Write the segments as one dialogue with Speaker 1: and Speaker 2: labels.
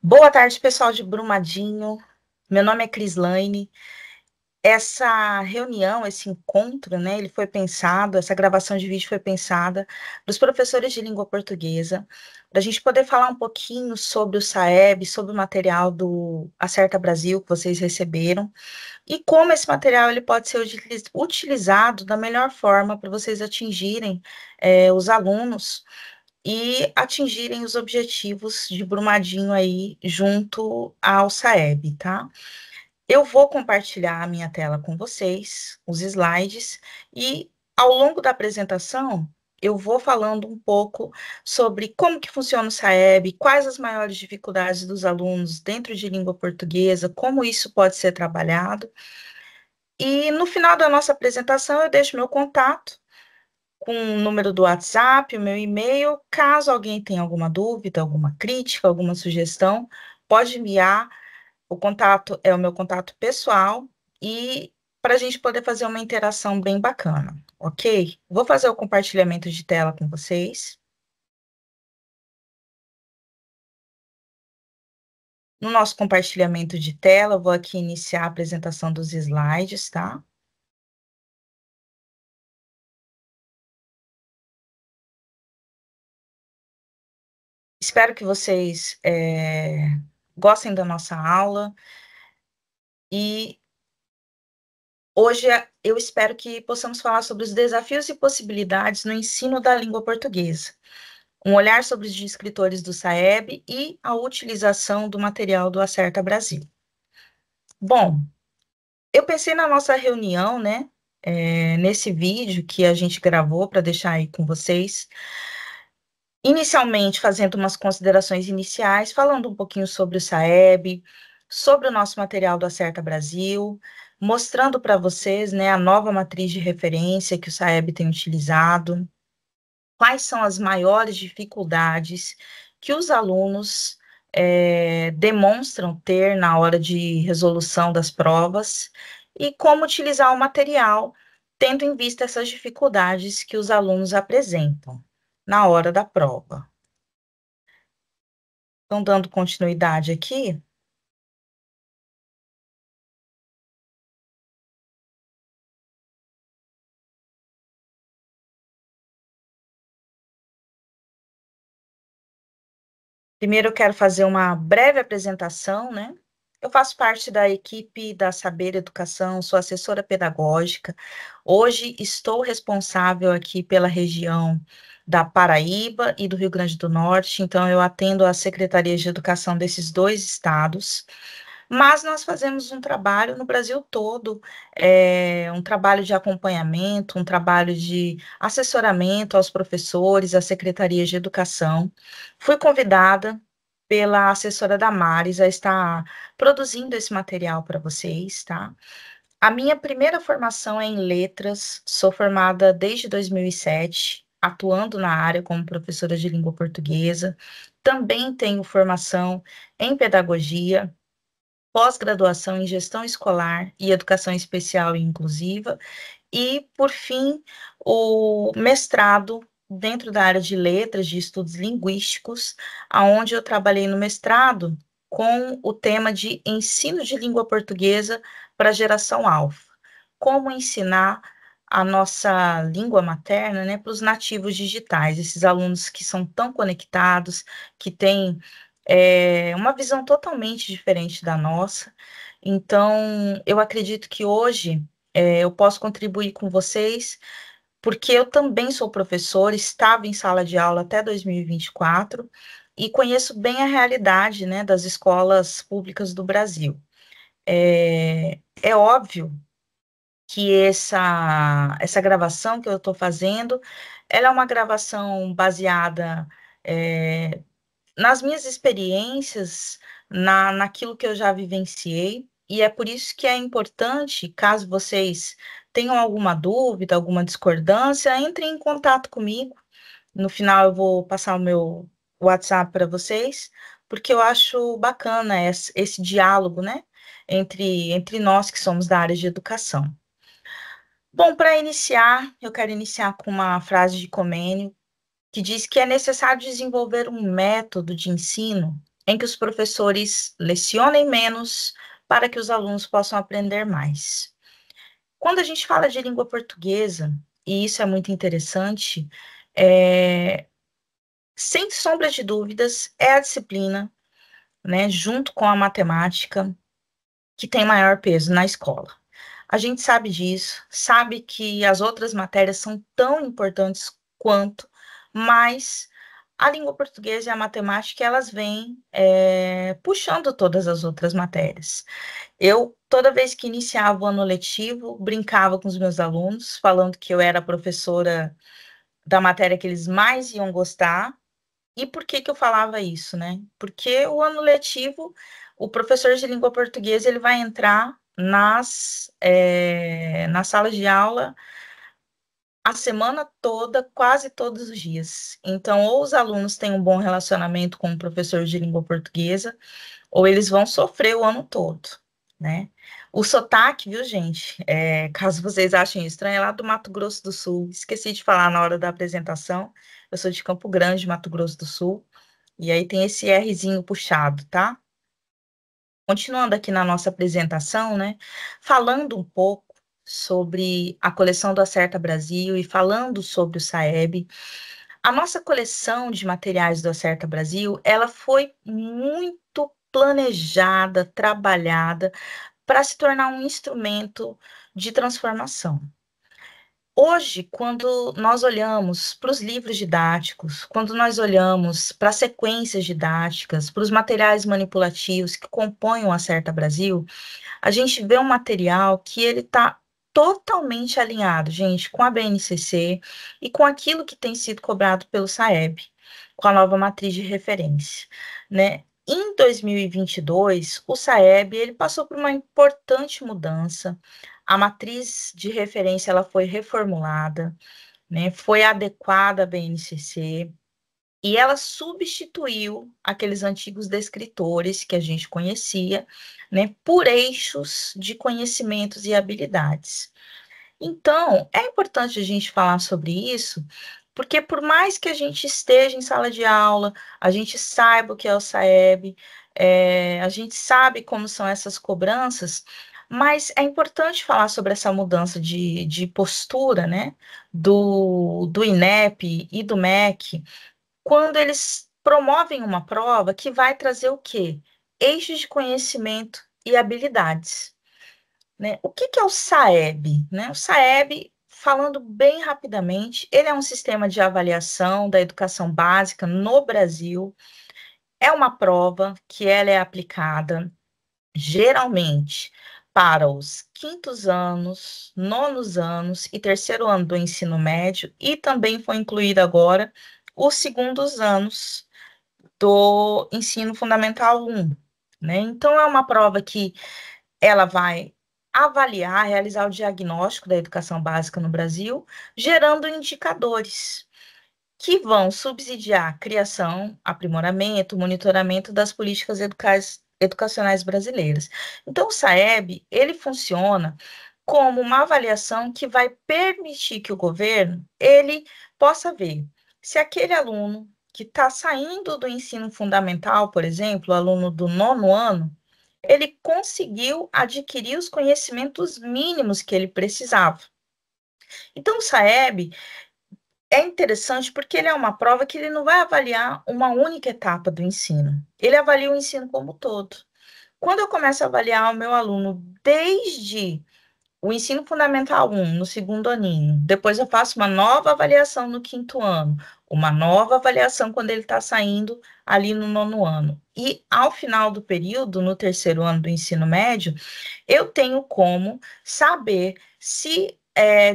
Speaker 1: Boa tarde, pessoal de Brumadinho. Meu nome é Crislaine. Essa reunião, esse encontro, né, ele foi pensado, essa gravação de vídeo foi pensada para os professores de língua portuguesa, para a gente poder falar um pouquinho sobre o SAEB, sobre o material do Acerta Brasil que vocês receberam, e como esse material ele pode ser utilizado da melhor forma para vocês atingirem os alunos e atingirem os objetivos de Brumadinho aí junto ao SAEB, tá? Eu vou compartilhar a minha tela com vocês, os slides, e ao longo da apresentação eu vou falando um pouco sobre como que funciona o SAEB, quais as maiores dificuldades dos alunos dentro de língua portuguesa, como isso pode ser trabalhado. E no final da nossa apresentação eu deixo meu contato com o número do WhatsApp, o meu e-mail. Caso alguém tenha alguma dúvida, alguma crítica, alguma sugestão, pode enviar. O contato é o meu contato pessoal e para a gente poder fazer uma interação bem bacana, ok? Vou fazer o compartilhamento de tela com vocês. No nosso compartilhamento de tela, eu vou aqui iniciar a apresentação dos slides, tá? Espero que vocês gostem da nossa aula e hoje eu espero que possamos falar sobre os desafios e possibilidades no ensino da língua portuguesa, um olhar sobre os escritores do SAEB e a utilização do material do Acerta Brasil. Bom, eu pensei na nossa reunião, né, nesse vídeo que a gente gravou para deixar aí com vocês, inicialmente fazendo umas considerações iniciais, falando um pouquinho sobre o SAEB, sobre o nosso material do Acerta Brasil, mostrando para vocês, né, a nova matriz de referência que o SAEB tem utilizado, quais são as maiores dificuldades que os alunos demonstram ter na hora de resolução das provas e como utilizar o material, tendo em vista essas dificuldades que os alunos apresentam na hora da prova. Então, dando continuidade aqui, primeiro eu quero fazer uma breve apresentação, né? Eu faço parte da equipe da Saber Educação, sou assessora pedagógica. Hoje estou responsável aqui pela região da Paraíba e do Rio Grande do Norte, então eu atendo as secretarias de educação desses dois estados. Mas nós fazemos um trabalho no Brasil todo, um trabalho de acompanhamento, um trabalho de assessoramento aos professores, às secretarias de educação. Fui convidada pela assessora Damares a estar produzindo esse material para vocês, tá? A minha primeira formação é em letras, sou formada desde 2007, atuando na área como professora de língua portuguesa. Também tenho formação em pedagogia, pós-graduação em gestão escolar e educação especial e inclusiva, e, por fim, o mestrado dentro da área de letras, de estudos linguísticos, aonde eu trabalhei no mestrado com o tema de ensino de língua portuguesa para a geração alfa. Como ensinar a nossa língua materna, né, para os nativos digitais, esses alunos que são tão conectados, que têm uma visão totalmente diferente da nossa. Então, eu acredito que hoje eu posso contribuir com vocês, porque eu também sou professora, estava em sala de aula até 2024 e conheço bem a realidade, né, das escolas públicas do Brasil. É óbvio que essa gravação que eu estou fazendo, ela é uma gravação baseada nas minhas experiências, naquilo que eu já vivenciei, e é por isso que é importante, caso vocês tenham alguma dúvida, alguma discordância, entrem em contato comigo. No final eu vou passar o meu WhatsApp para vocês, porque eu acho bacana esse diálogo, né, entre nós que somos da área de educação. Bom, para iniciar, eu quero iniciar com uma frase de Comênio, que diz que é necessário desenvolver um método de ensino em que os professores lecionem menos para que os alunos possam aprender mais. Quando a gente fala de língua portuguesa, e isso é muito interessante, é, sem sombra de dúvidas, é a disciplina, né, junto com a matemática, que tem maior peso na escola. A gente sabe disso, sabe que as outras matérias são tão importantes quanto, mas a língua portuguesa e a matemática, elas vêm puxando todas as outras matérias. Eu, toda vez que iniciava o ano letivo, brincava com os meus alunos, falando que eu era a professora da matéria que eles mais iam gostar. E por que que eu falava isso, né? Porque o ano letivo, o professor de língua portuguesa, ele vai entrar nas salas de aula a semana toda, quase todos os dias. Então, ou os alunos têm um bom relacionamento com o professor de língua portuguesa, ou eles vão sofrer o ano todo, né? O sotaque, viu, gente? Caso vocês achem estranho, é lá do Mato Grosso do Sul. Esqueci de falar na hora da apresentação. Eu sou de Campo Grande, Mato Grosso do Sul. E aí tem esse Rzinho puxado, tá? Continuando aqui na nossa apresentação, né? Falando um pouco sobre a coleção do Acerta Brasil e falando sobre o SAEB, a nossa coleção de materiais do Acerta Brasil, ela foi muito planejada, trabalhada para se tornar um instrumento de transformação. Hoje, quando nós olhamos para os livros didáticos, quando nós olhamos para as sequências didáticas, para os materiais manipulativos que compõem o Acerta Brasil, a gente vê um material que ele está totalmente alinhado, gente, com a BNCC e com aquilo que tem sido cobrado pelo SAEB, com a nova matriz de referência, né? Em 2022, o SAEB ele passou por uma importante mudança. A matriz de referência ela foi reformulada, né? Foi adequada à BNCC e ela substituiu aqueles antigos descritores que a gente conhecia, né, por eixos de conhecimentos e habilidades. Então, é importante a gente falar sobre isso, porque por mais que a gente esteja em sala de aula, a gente saiba o que é o SAEB, a gente sabe como são essas cobranças, mas é importante falar sobre essa mudança de postura, né, do INEP e do MEC, quando eles promovem uma prova que vai trazer o quê? Eixos de conhecimento e habilidades, né? O que que é o SAEB, né? O SAEB, falando bem rapidamente, ele é um sistema de avaliação da educação básica no Brasil. É uma prova que ela é aplicada geralmente para os quintos anos, nonos anos e terceiro ano do ensino médio, e também foi incluído agora os segundos anos do ensino fundamental 1, né? Então, é uma prova que ela vai avaliar, realizar o diagnóstico da educação básica no Brasil, gerando indicadores que vão subsidiar a criação, aprimoramento, monitoramento das políticas educacionais brasileiras. Então, o SAEB, ele funciona como uma avaliação que vai permitir que o governo, ele possa ver se aquele aluno que está saindo do ensino fundamental, por exemplo, o aluno do nono ano, ele conseguiu adquirir os conhecimentos mínimos que ele precisava. Então, o SAEB é interessante porque ele é uma prova que ele não vai avaliar uma única etapa do ensino, ele avalia o ensino como um todo. Quando eu começo a avaliar o meu aluno desde o ensino fundamental 1, no segundo aninho, depois eu faço uma nova avaliação no quinto ano, uma nova avaliação quando ele está saindo ali no nono ano. E ao final do período, no terceiro ano do ensino médio, eu tenho como saber se,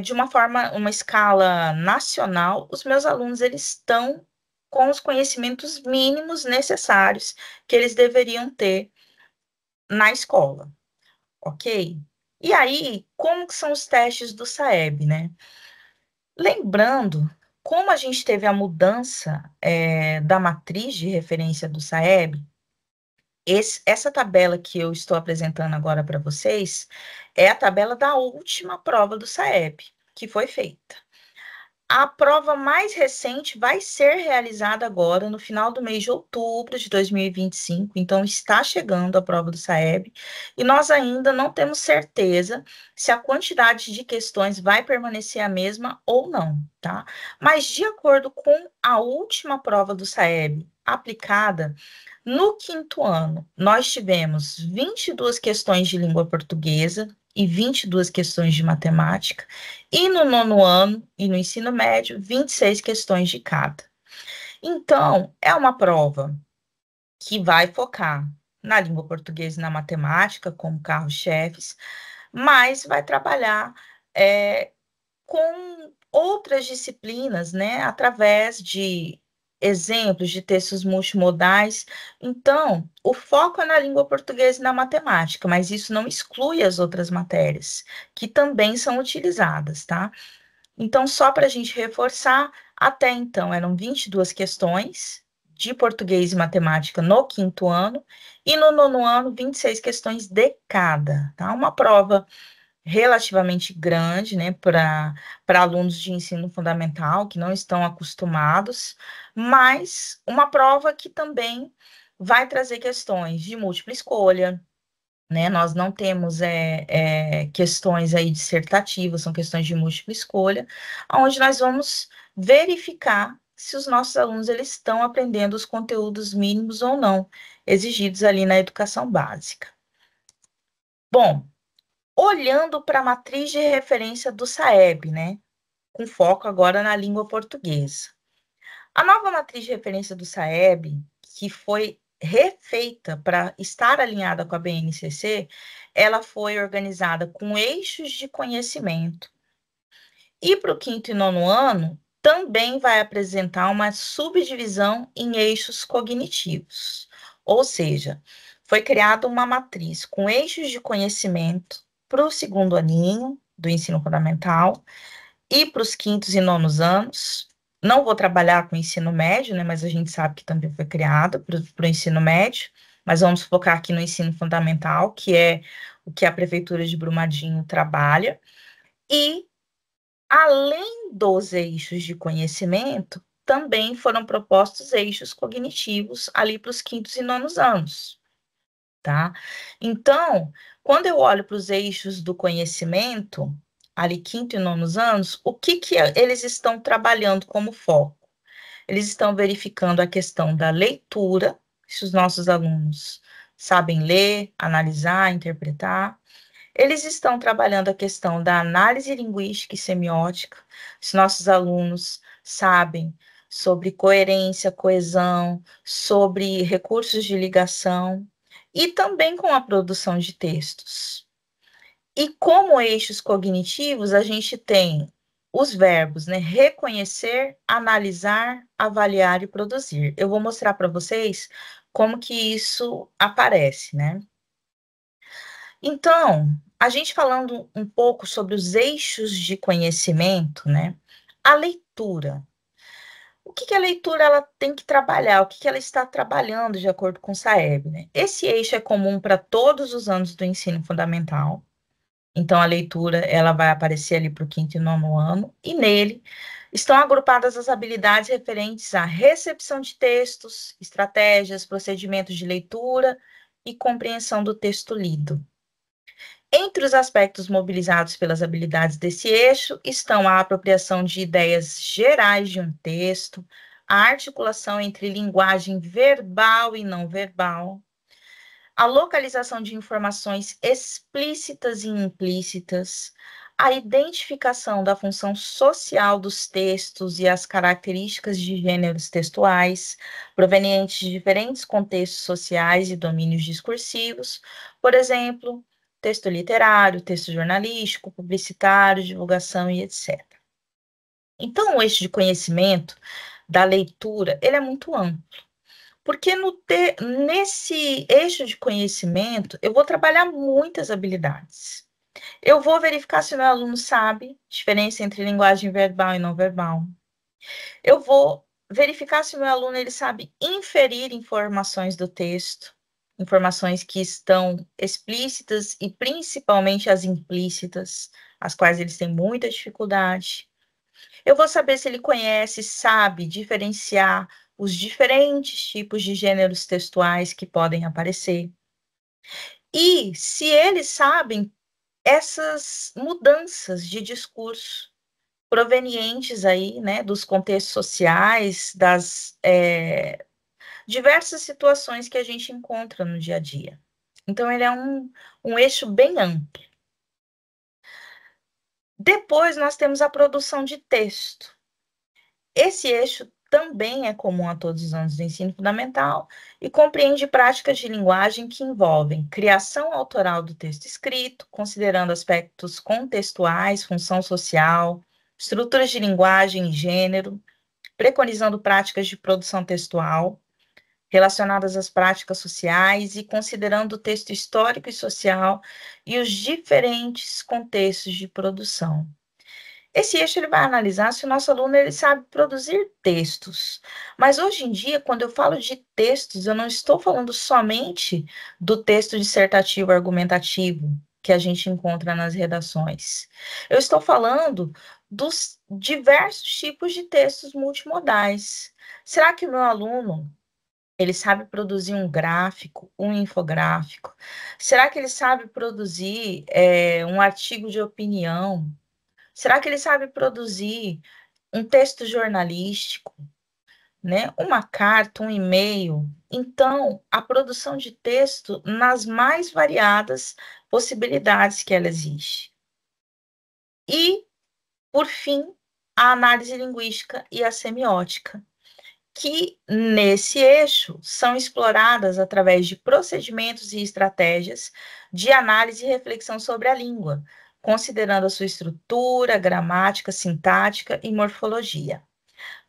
Speaker 1: de uma forma, uma escala nacional, os meus alunos eles estão com os conhecimentos mínimos necessários que eles deveriam ter na escola, ok? E aí, como que são os testes do SAEB, né? Lembrando, como a gente teve a mudança da matriz de referência do SAEB, essa tabela que eu estou apresentando agora para vocês é a tabela da última prova do SAEB, que foi feita. A prova mais recente vai ser realizada agora, no final do mês de outubro de 2025, então está chegando a prova do SAEB, e nós ainda não temos certeza se a quantidade de questões vai permanecer a mesma ou não, tá? Mas de acordo com a última prova do SAEB aplicada, no quinto ano, nós tivemos 22 questões de língua portuguesa e 22 questões de matemática, e no nono ano e no ensino médio, 26 questões de cada. Então, é uma prova que vai focar na língua portuguesa e na matemática como carro-chefes, mas vai trabalhar com outras disciplinas, né, através de exemplos de textos multimodais. Então, o foco é na língua portuguesa e na matemática, mas isso não exclui as outras matérias, que também são utilizadas, tá? Então, só para a gente reforçar, até então eram 22 questões de português e matemática no quinto ano, e no nono ano, 26 questões de cada, tá? Uma prova relativamente grande, né, para alunos de ensino fundamental que não estão acostumados, mas uma prova que também vai trazer questões de múltipla escolha, né? Nós não temos questões aí dissertativas, são questões de múltipla escolha, onde nós vamos verificar se os nossos alunos eles estão aprendendo os conteúdos mínimos ou não exigidos ali na educação básica. Bom, olhando para a matriz de referência do SAEB, né, com foco agora na língua portuguesa. A nova matriz de referência do SAEB, que foi refeita para estar alinhada com a BNCC, ela foi organizada com eixos de conhecimento. E para o quinto e nono ano, também vai apresentar uma subdivisão em eixos cognitivos. Ou seja, foi criada uma matriz com eixos de conhecimento para o segundo aninho do ensino fundamental e para os quintos e nonos anos. Não vou trabalhar com o ensino médio, né, mas a gente sabe que também foi criado para o ensino médio, mas vamos focar aqui no ensino fundamental, que é o que a Prefeitura de Brumadinho trabalha. E, além dos eixos de conhecimento, também foram propostos eixos cognitivos ali para os quintos e nonos anos, tá? Então, quando eu olho para os eixos do conhecimento, ali quinto e nonos anos, o que eles estão trabalhando como foco? Eles estão verificando a questão da leitura, se os nossos alunos sabem ler, analisar, interpretar. Eles estão trabalhando a questão da análise linguística e semiótica, se nossos alunos sabem sobre coerência, coesão, sobre recursos de ligação, e também com a produção de textos. E como eixos cognitivos, a gente tem os verbos, né? Reconhecer, analisar, avaliar e produzir. Eu vou mostrar para vocês como que isso aparece, né? Então, a gente falando um pouco sobre os eixos de conhecimento, né? A leitura. O que a leitura ela tem que trabalhar? O que ela está trabalhando de acordo com o SAEB, né? Esse eixo é comum para todos os anos do ensino fundamental. Então, a leitura ela vai aparecer ali para o quinto e nono ano, e nele estão agrupadas as habilidades referentes à recepção de textos, estratégias, procedimentos de leitura e compreensão do texto lido. Entre os aspectos mobilizados pelas habilidades desse eixo estão a apropriação de ideias gerais de um texto, a articulação entre linguagem verbal e não verbal, a localização de informações explícitas e implícitas, a identificação da função social dos textos e as características de gêneros textuais, provenientes de diferentes contextos sociais e domínios discursivos, por exemplo, texto literário, texto jornalístico, publicitário, divulgação e etc. Então, o eixo de conhecimento da leitura, ele é muito amplo. Porque nesse eixo de conhecimento, eu vou trabalhar muitas habilidades. Eu vou verificar se o meu aluno sabe a diferença entre linguagem verbal e não verbal. Eu vou verificar se o meu aluno ele sabe inferir informações do texto, informações que estão explícitas e principalmente as implícitas, as quais eles têm muita dificuldade. Eu vou saber se ele conhece, sabe diferenciar os diferentes tipos de gêneros textuais que podem aparecer. E se eles sabem essas mudanças de discurso provenientes aí, né, dos contextos sociais, das diversas situações que a gente encontra no dia a dia. Então, ele é um eixo bem amplo. Depois, nós temos a produção de texto. Esse eixo também é comum a todos os anos do ensino fundamental e compreende práticas de linguagem que envolvem criação autoral do texto escrito, considerando aspectos contextuais, função social, estruturas de linguagem e gênero, preconizando práticas de produção textual relacionadas às práticas sociais e considerando o texto histórico e social e os diferentes contextos de produção. Esse eixo ele vai analisar se o nosso aluno ele sabe produzir textos. Mas hoje em dia, quando eu falo de textos, eu não estou falando somente do texto dissertativo argumentativo que a gente encontra nas redações. Eu estou falando dos diversos tipos de textos multimodais. Será que o meu aluno ele sabe produzir um gráfico, um infográfico? Será que ele sabe produzir um artigo de opinião? Será que ele sabe produzir um texto jornalístico, né? Uma carta, um e-mail? Então, a produção de texto nas mais variadas possibilidades que ela existe. E, por fim, a análise linguística e a semiótica, que nesse eixo são exploradas através de procedimentos e estratégias de análise e reflexão sobre a língua, considerando a sua estrutura, gramática, sintática e morfologia.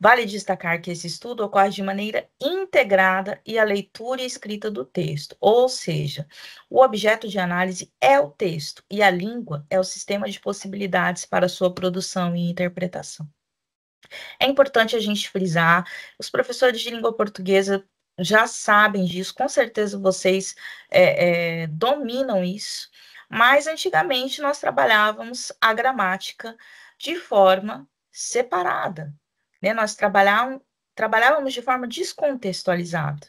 Speaker 1: Vale destacar que esse estudo ocorre de maneira integrada e a leitura e escrita do texto, ou seja, o objeto de análise é o texto e a língua é o sistema de possibilidades para sua produção e interpretação. É importante a gente frisar, os professores de língua portuguesa já sabem disso, com certeza vocês dominam isso, mas antigamente nós trabalhávamos a gramática de forma separada, né? Nós trabalhávamos de forma descontextualizada.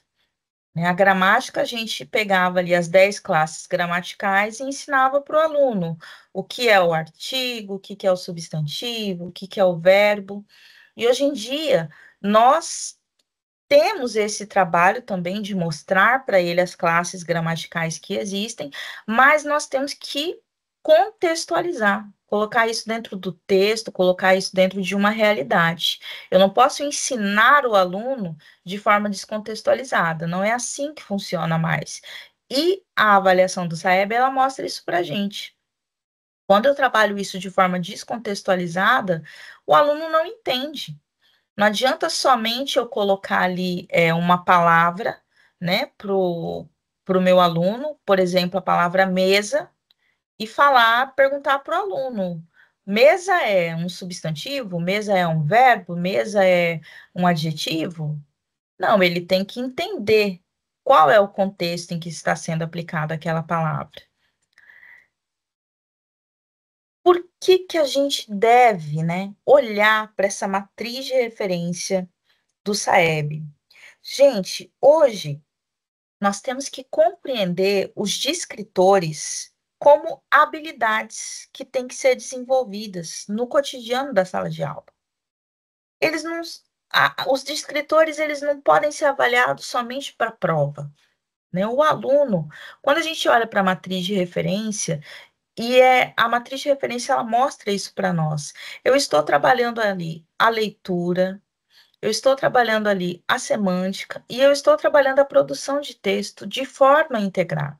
Speaker 1: Né? A gramática, a gente pegava ali as 10 classes gramaticais e ensinava para o aluno o que é o artigo, o que é o substantivo, o que é o verbo. E hoje em dia, nós temos esse trabalho também de mostrar para ele as classes gramaticais que existem, mas nós temos que contextualizar, colocar isso dentro do texto, colocar isso dentro de uma realidade. Eu não posso ensinar o aluno de forma descontextualizada, não é assim que funciona mais. E a avaliação do SAEB, ela mostra isso para a gente. Quando eu trabalho isso de forma descontextualizada, o aluno não entende. Não adianta somente eu colocar ali uma palavra, né, pro meu aluno, por exemplo, a palavra mesa, e perguntar para o aluno: mesa é um substantivo? Mesa é um verbo? Mesa é um adjetivo? Não, ele tem que entender qual é o contexto em que está sendo aplicada aquela palavra. Por que que a gente deve, né, olhar para essa matriz de referência do SAEB? Gente, hoje nós temos que compreender os descritores como habilidades que têm que ser desenvolvidas no cotidiano da sala de aula. Eles não, os descritores eles não podem ser avaliados somente para a prova, né? O aluno, quando a gente olha para a matriz de referência, a matriz de referência ela mostra isso para nós. Eu estou trabalhando ali a leitura, eu estou trabalhando ali a semântica e eu estou trabalhando a produção de texto de forma integrada.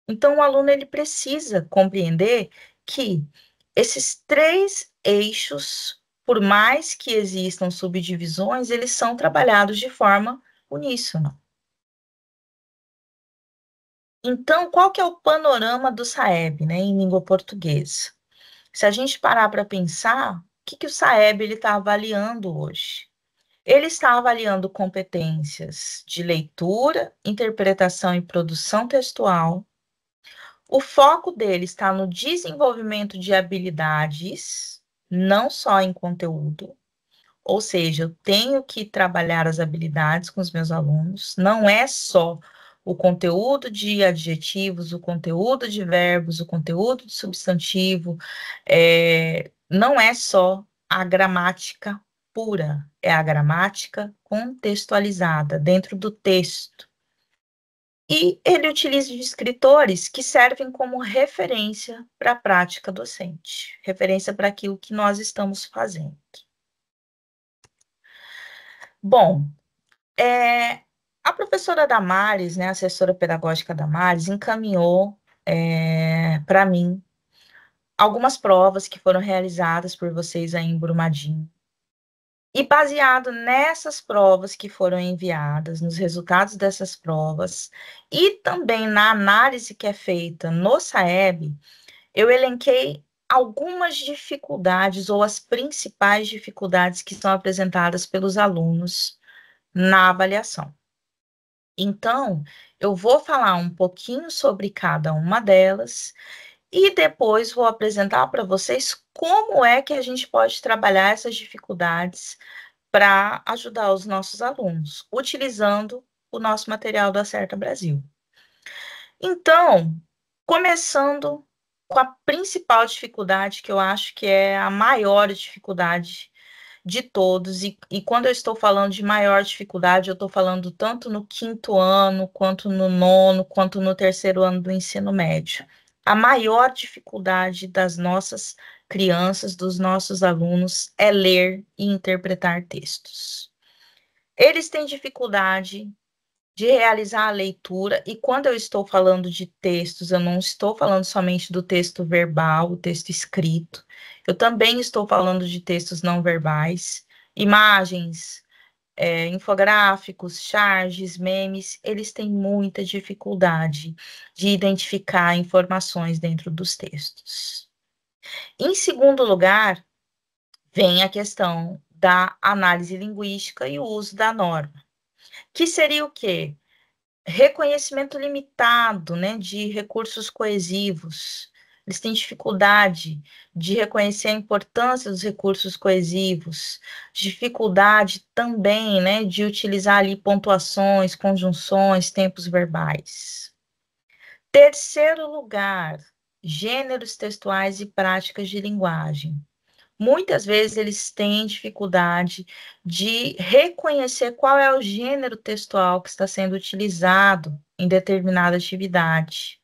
Speaker 1: Então, o aluno ele precisa compreender que esses três eixos, por mais que existam subdivisões, eles são trabalhados de forma uníssona. Então, qual que é o panorama do SAEB, né, em língua portuguesa? Se a gente parar para pensar, o que o SAEB está avaliando hoje? Ele está avaliando competências de leitura, interpretação e produção textual. O foco dele está no desenvolvimento de habilidades, não só em conteúdo, ou seja, eu tenho que trabalhar as habilidades com os meus alunos, não é só o conteúdo de adjetivos, o conteúdo de verbos, o conteúdo de substantivo, não é só a gramática pura, é a gramática contextualizada dentro do texto. E ele utiliza de escritores que servem como referência para a prática docente, referência para aquilo que nós estamos fazendo. Bom, a professora Damares, né, a assessora pedagógica Damares, encaminhou para mim algumas provas que foram realizadas por vocês aí em Brumadinho. E baseado nessas provas que foram enviadas, nos resultados dessas provas, e também na análise que é feita no SAEB, eu elenquei algumas dificuldades ou as principais dificuldades que são apresentadas pelos alunos na avaliação. Então, eu vou falar um pouquinho sobre cada uma delas e depois vou apresentar para vocês como é que a gente pode trabalhar essas dificuldades para ajudar os nossos alunos, utilizando o nosso material do Acerta Brasil. Então, começando com a principal dificuldade, que eu acho que é a maior dificuldade de todos, e quando eu estou falando de maior dificuldade, eu estou falando tanto no 5º ano, quanto no 9º, quanto no 3º ano do ensino médio. A maior dificuldade das nossas crianças, dos nossos alunos, é ler e interpretar textos. Eles têm dificuldade de realizar a leitura, e quando eu estou falando de textos, eu não estou falando somente do texto verbal, o texto escrito, eu também estou falando de textos não verbais, imagens, infográficos, charges, memes, eles têm muita dificuldade de identificar informações dentro dos textos. Em segundo lugar, vem a questão da análise linguística e o uso da norma, que seria o quê? Reconhecimento limitado, né, de recursos coesivos. Eles têm dificuldade de reconhecer a importância dos recursos coesivos, dificuldade também, né, de utilizar ali pontuações, conjunções, tempos verbais. Terceiro lugar, gêneros textuais e práticas de linguagem. Muitas vezes eles têm dificuldade de reconhecer qual é o gênero textual que está sendo utilizado em determinada atividade.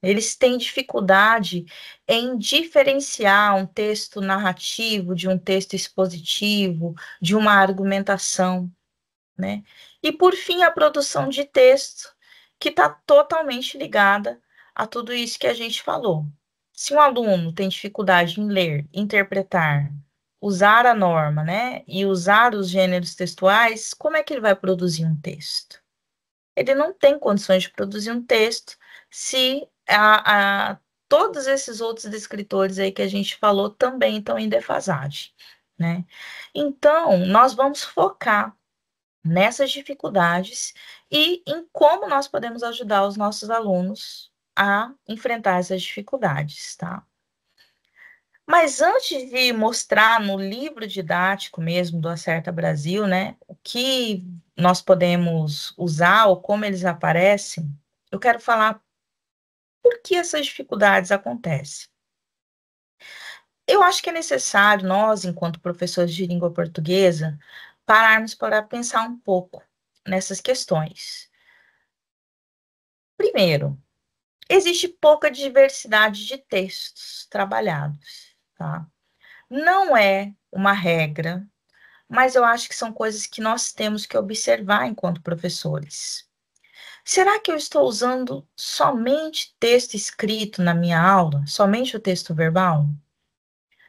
Speaker 1: Eles têm dificuldade em diferenciar um texto narrativo de um texto expositivo, de uma argumentação, né? E, por fim, a produção de texto, que está totalmente ligada a tudo isso que a gente falou. Se um aluno tem dificuldade em ler, interpretar, usar a norma, né, e usar os gêneros textuais, como é que ele vai produzir um texto? Ele não tem condições de produzir um texto se todos esses outros descritores aí que a gente falou também estão em defasagem, né? Então, nós vamos focar nessas dificuldades e em como nós podemos ajudar os nossos alunos a enfrentar essas dificuldades, tá? Mas antes de mostrar no livro didático mesmo do Acerta Brasil, né, o que nós podemos usar ou como eles aparecem, eu quero falar por que essas dificuldades acontecem. Eu acho que é necessário nós, enquanto professores de língua portuguesa, pararmos para pensar um pouco nessas questões. Primeiro, existe pouca diversidade de textos trabalhados, tá? Não é uma regra, mas eu acho que são coisas que nós temos que observar enquanto professores. Será que eu estou usando somente texto escrito na minha aula? Somente o texto verbal?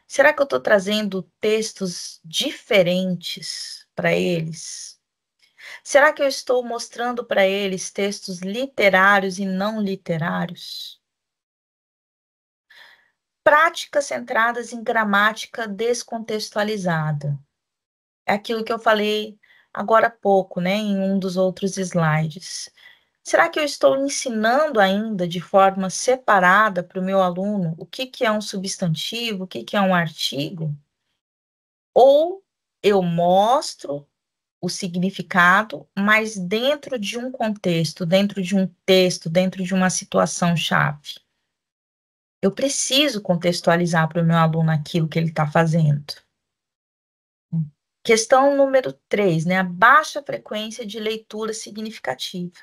Speaker 1: Será que eu estou trazendo textos diferentes para eles? Será que eu estou mostrando para eles textos literários e não literários? Práticas centradas em gramática descontextualizada. É aquilo que eu falei agora há pouco, né, em um dos outros slides. Será que eu estou ensinando ainda de forma separada para o meu aluno o que que é um substantivo, o que que é um artigo? Ou eu mostro o significado, mas dentro de um contexto, dentro de um texto, dentro de uma situação-chave? Eu preciso contextualizar para o meu aluno aquilo que ele está fazendo. Questão número 3, né? A baixa frequência de leitura significativa.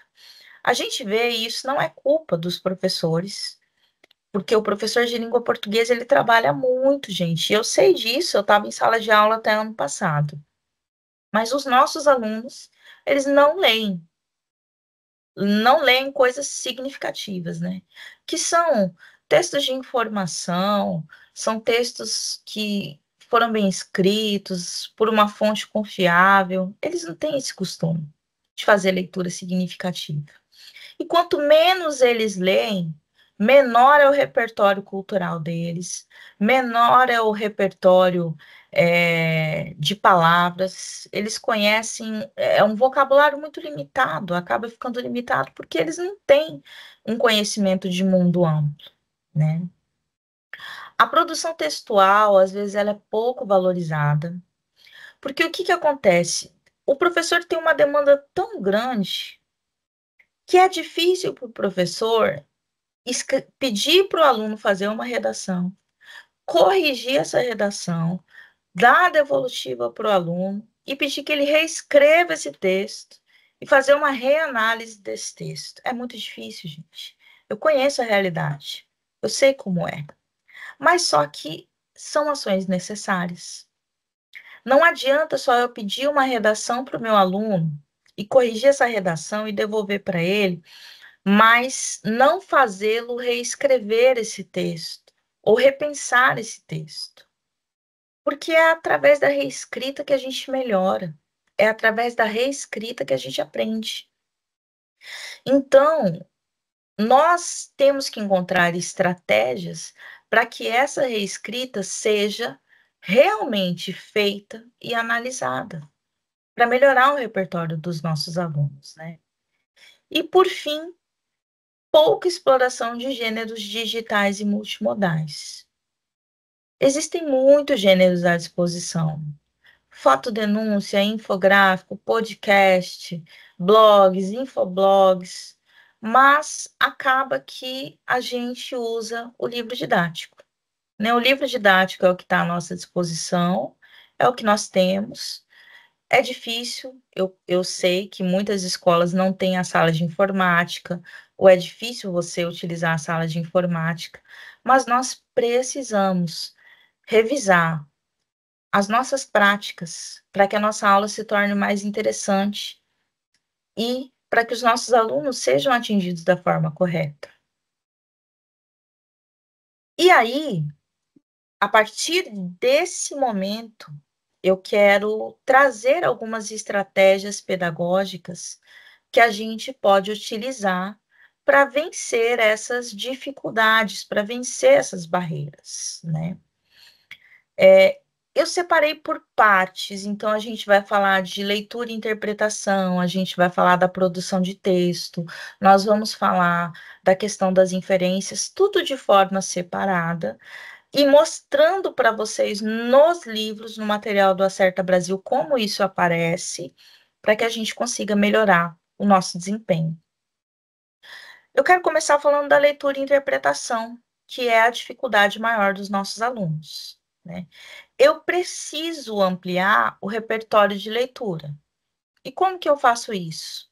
Speaker 1: A gente vê isso, não é culpa dos professores, porque o professor de língua portuguesa, ele trabalha muito, gente. Eu sei disso, eu estava em sala de aula até ano passado. Mas os nossos alunos, eles não leem coisas significativas, né? Que são textos de informação, são textos que foram bem escritos, por uma fonte confiável. Eles não têm esse costume de fazer leitura significativa. E quanto menos eles leem, menor é o repertório cultural deles, menor é o repertório de palavras. Eles conhecem, é um vocabulário muito limitado, acaba ficando limitado porque eles não têm um conhecimento de mundo amplo, né? A produção textual, às vezes, ela é pouco valorizada, porque o que que acontece? O professor tem uma demanda tão grande que é difícil para o professor pedir para o aluno fazer uma redação, corrigir essa redação, dar a devolutiva para o aluno e pedir que ele reescreva esse texto e fazer uma reanálise desse texto. É muito difícil, gente. Eu conheço a realidade, eu sei como é, mas só que são ações necessárias. Não adianta só eu pedir uma redação para o meu aluno e corrigir essa redação e devolver para ele, mas não fazê-lo reescrever esse texto ou repensar esse texto. Porque é através da reescrita que a gente melhora, é através da reescrita que a gente aprende. Então, nós temos que encontrar estratégias para que essa reescrita seja realmente feita e analisada, para melhorar o repertório dos nossos alunos, né? E, por fim, pouca exploração de gêneros digitais e multimodais. Existem muitos gêneros à disposição. Fotodenúncia, infográfico, podcast, blogs, infoblogs, mas acaba que a gente usa o livro didático, né? O livro didático é o que está à nossa disposição, é o que nós temos. É difícil, eu sei que muitas escolas não têm a sala de informática, ou é difícil você utilizar a sala de informática, mas nós precisamos revisar as nossas práticas para que a nossa aula se torne mais interessante e para que os nossos alunos sejam atingidos da forma correta. E aí, a partir desse momento, eu quero trazer algumas estratégias pedagógicas que a gente pode utilizar para vencer essas dificuldades, para vencer essas barreiras, né? Eu separei por partes, então a gente vai falar de leitura e interpretação, a gente vai falar da produção de texto, nós vamos falar da questão das inferências, tudo de forma separada, e mostrando para vocês nos livros, no material do Acerta Brasil, como isso aparece, para que a gente consiga melhorar o nosso desempenho. Eu quero começar falando da leitura e interpretação, que é a dificuldade maior dos nossos alunos, né? Eu preciso ampliar o repertório de leitura. E como que eu faço isso?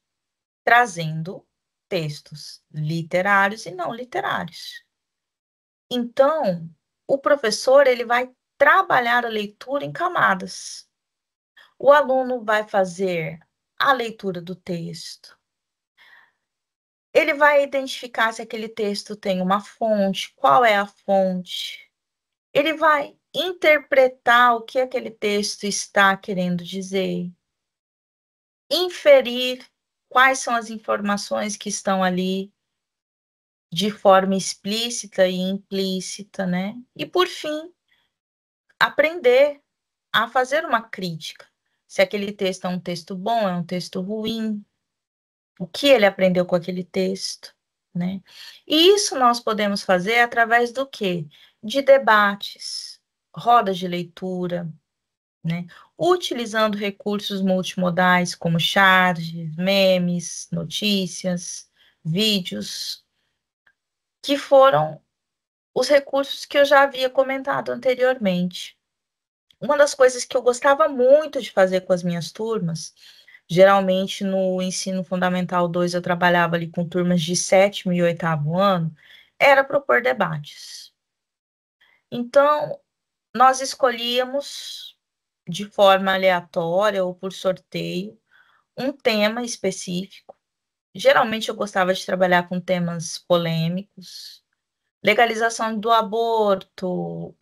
Speaker 1: Trazendo textos literários e não literários. Então, o professor ele vai trabalhar a leitura em camadas. O aluno vai fazer a leitura do texto. Ele vai identificar se aquele texto tem uma fonte, qual é a fonte. Ele vai interpretar o que aquele texto está querendo dizer, inferir quais são as informações que estão ali de forma explícita e implícita, né? E por fim, aprender a fazer uma crítica. Se aquele texto é um texto bom, é um texto ruim. o que ele aprendeu com aquele texto, né? E isso nós podemos fazer através do quê? De debates, rodas de leitura, né? Utilizando recursos multimodais como charts, memes, notícias, vídeos, que foram os recursos que eu já havia comentado anteriormente. Uma das coisas que eu gostava muito de fazer com as minhas turmas, geralmente no ensino fundamental 2 eu trabalhava ali com turmas de sétimo e oitavo ano, era propor debates. Então, nós escolhíamos de forma aleatória ou por sorteio um tema específico. Geralmente eu gostava de trabalhar com temas polêmicos, legalização do aborto,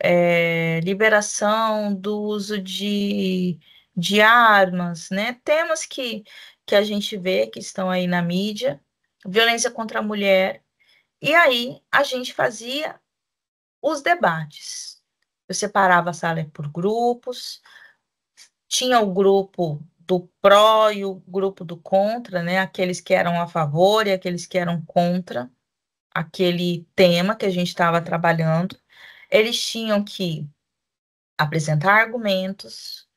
Speaker 1: liberação do uso de armas, né? Temas que a gente vê que estão aí na mídia, violência contra a mulher. E aí a gente fazia os debates. Eu separava a sala por grupos, tinha o grupo do pró e o grupo do contra, né? Aqueles que eram a favor e aqueles que eram contra aquele tema que a gente estava trabalhando. Eles tinham que apresentar argumentos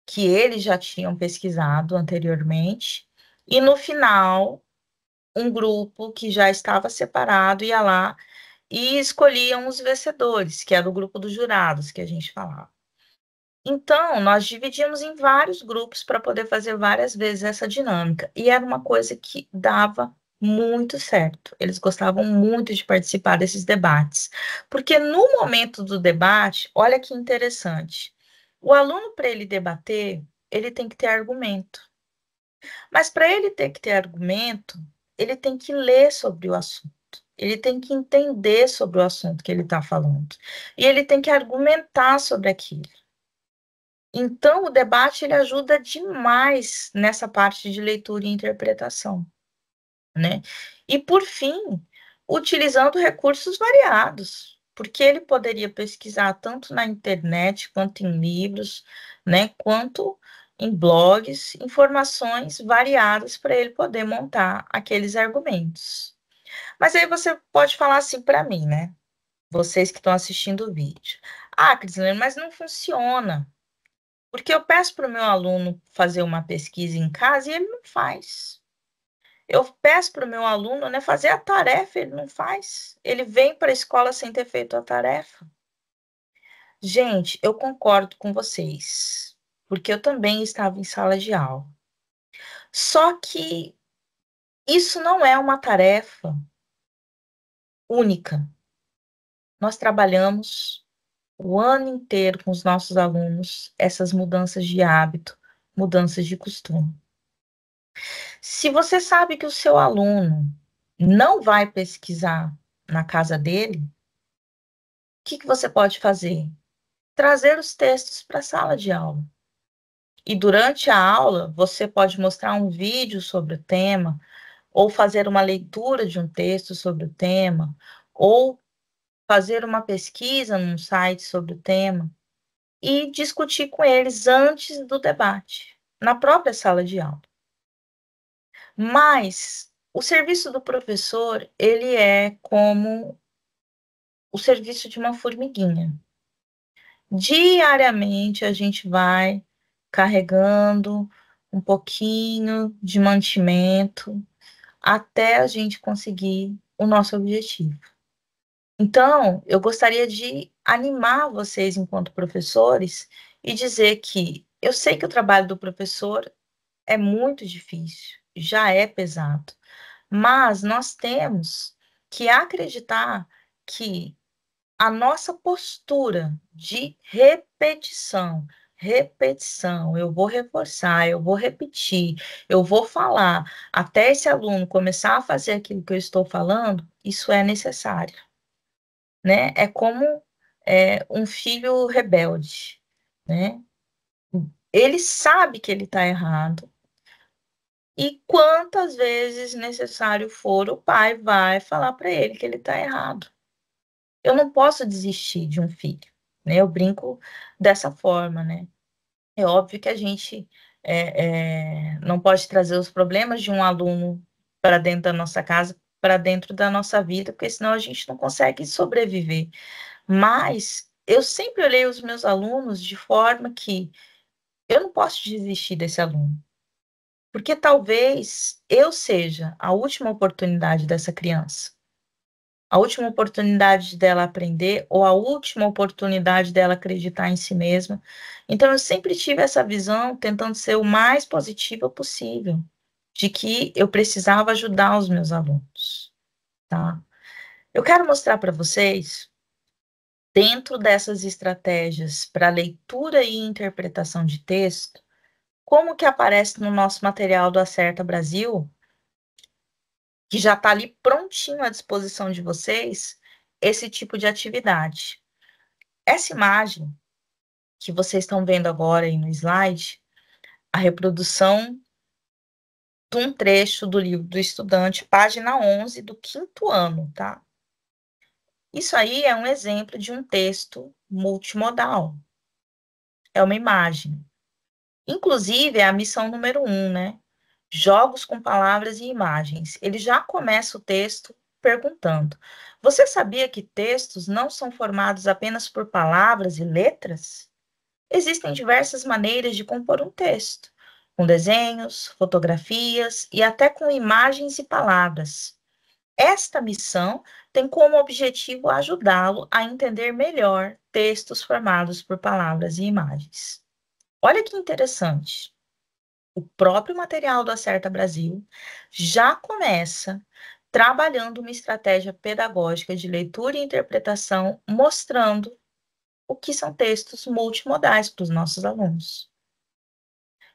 Speaker 1: que eles já tinham pesquisado anteriormente, e no final, um grupo que já estava separado ia lá e escolhiam os vencedores, que era o grupo dos jurados que a gente falava. Então, nós dividimos em vários grupos para poder fazer várias vezes essa dinâmica. E era uma coisa que dava muito certo. Eles gostavam muito de participar desses debates. Porque no momento do debate, olha que interessante. O aluno, para ele debater, ele tem que ter argumento. Mas para ele ter que ter argumento, ele tem que ler sobre o assunto. Ele tem que entender sobre o assunto que ele está falando. E ele tem que argumentar sobre aquilo. Então, o debate ele ajuda demais nessa parte de leitura e interpretação, né? E, por fim, utilizando recursos variados, porque ele poderia pesquisar tanto na internet, quanto em livros, né? Quanto em blogs, informações variadas para ele poder montar aqueles argumentos. Mas aí você pode falar assim para mim, né? Vocês que estão assistindo o vídeo. Ah, Crislene, mas não funciona. Porque eu peço para o meu aluno fazer uma pesquisa em casa e ele não faz. Eu peço para o meu aluno, né, fazer a tarefa, ele não faz. Ele vem para a escola sem ter feito a tarefa. Gente, eu concordo com vocês, porque eu também estava em sala de aula. Só que isso não é uma tarefa única. Nós trabalhamos o ano inteiro com os nossos alunos essas mudanças de hábito, mudanças de costume. Se você sabe que o seu aluno não vai pesquisar na casa dele, o que você pode fazer? Trazer os textos para a sala de aula. E durante a aula, você pode mostrar um vídeo sobre o tema, ou fazer uma leitura de um texto sobre o tema, ou fazer uma pesquisa num site sobre o tema, e discutir com eles antes do debate, na própria sala de aula. Mas o serviço do professor, ele é como o serviço de uma formiguinha. Diariamente a gente vai carregando um pouquinho de mantimento até a gente conseguir o nosso objetivo. Então, eu gostaria de animar vocês enquanto professores e dizer que eu sei que o trabalho do professor é muito difícil, já é pesado. Mas nós temos que acreditar que a nossa postura de repetição, eu vou reforçar, eu vou repetir, eu vou falar, até esse aluno começar a fazer aquilo que eu estou falando, isso é necessário, né? É como um filho rebelde, né? Ele sabe que ele está errado, e quantas vezes necessário for, o pai vai falar para ele que ele está errado. Eu não posso desistir de um filho, né? Eu brinco dessa forma, né? É óbvio que a gente não pode trazer os problemas de um aluno para dentro da nossa casa, para dentro da nossa vida, porque senão a gente não consegue sobreviver. Mas eu sempre olhei os meus alunos de forma que eu não posso desistir desse aluno, porque talvez eu seja a última oportunidade dessa criança, a última oportunidade dela aprender ou a última oportunidade dela acreditar em si mesma. Então, eu sempre tive essa visão, tentando ser o mais positiva possível, de que eu precisava ajudar os meus alunos, tá? Eu quero mostrar para vocês, dentro dessas estratégias para leitura e interpretação de texto, como que aparece no nosso material do Acerta Brasil, que já está ali prontinho à disposição de vocês, esse tipo de atividade. Essa imagem que vocês estão vendo agora aí no slide, a reprodução de um trecho do livro do estudante, página 11 do 5º ano, tá? Isso aí é um exemplo de um texto multimodal. É uma imagem. Inclusive, é a missão número 1, né? Jogos com palavras e imagens. Ele já começa o texto perguntando: você sabia que textos não são formados apenas por palavras e letras? Existem diversas maneiras de compor um texto, com desenhos, fotografias e até com imagens e palavras. Esta missão tem como objetivo ajudá-lo a entender melhor textos formados por palavras e imagens. Olha que interessante. O próprio material do Acerta Brasil já começa trabalhando uma estratégia pedagógica de leitura e interpretação, mostrando o que são textos multimodais para os nossos alunos.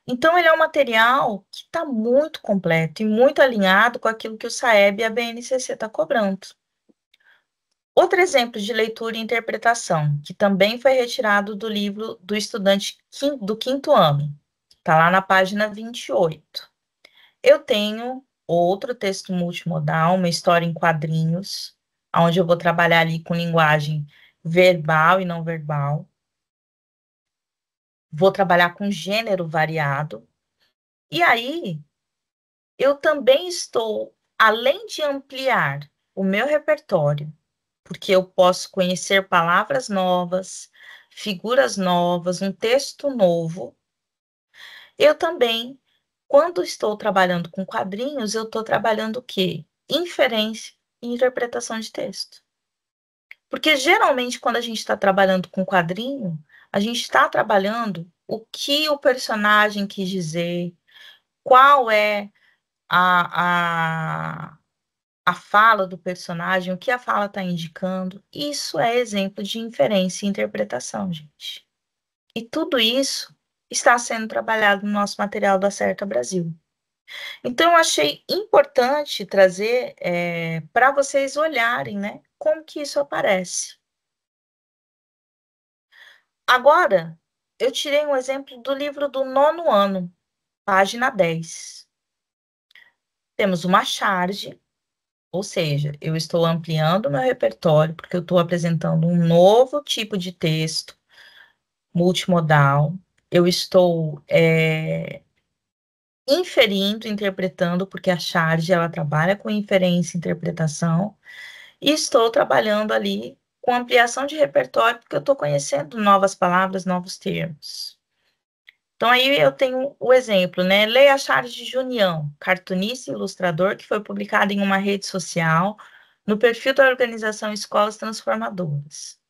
Speaker 1: Então, ele é um material que está muito completo e muito alinhado com aquilo que o SAEB e a BNCC estão cobrando. Outro exemplo de leitura e interpretação, que também foi retirado do livro do estudante do 5º ano, está lá na página 28. Eu tenho outro texto multimodal, uma história em quadrinhos, onde eu vou trabalhar ali com linguagem verbal e não verbal. Vou trabalhar com gênero variado. E aí, eu também estou, além de ampliar o meu repertório, porque eu posso conhecer palavras novas, figuras novas, um texto novo, eu também, quando estou trabalhando com quadrinhos, eu estou trabalhando o quê? Inferência e interpretação de texto. Porque geralmente, quando a gente está trabalhando com quadrinho, a gente está trabalhando o que o personagem quis dizer, qual é a, a, a fala do personagem, o que a fala está indicando. Isso é exemplo de inferência e interpretação, gente. E tudo isso está sendo trabalhado no nosso material do Acerta Brasil. Então, eu achei importante trazer para vocês olharem, né, como que isso aparece. Agora, eu tirei um exemplo do livro do 9º ano, página 10. Temos uma charge, ou seja, eu estou ampliando o meu repertório, porque eu estou apresentando um novo tipo de texto multimodal. Eu estou inferindo, interpretando, porque a charge ela trabalha com inferência e interpretação, e estou trabalhando ali com ampliação de repertório, porque eu estou conhecendo novas palavras, novos termos. Então, aí eu tenho o exemplo, né? Leia Charles de Junião, cartunista e ilustrador, que foi publicado em uma rede social, no perfil da organização Escolas Transformadoras.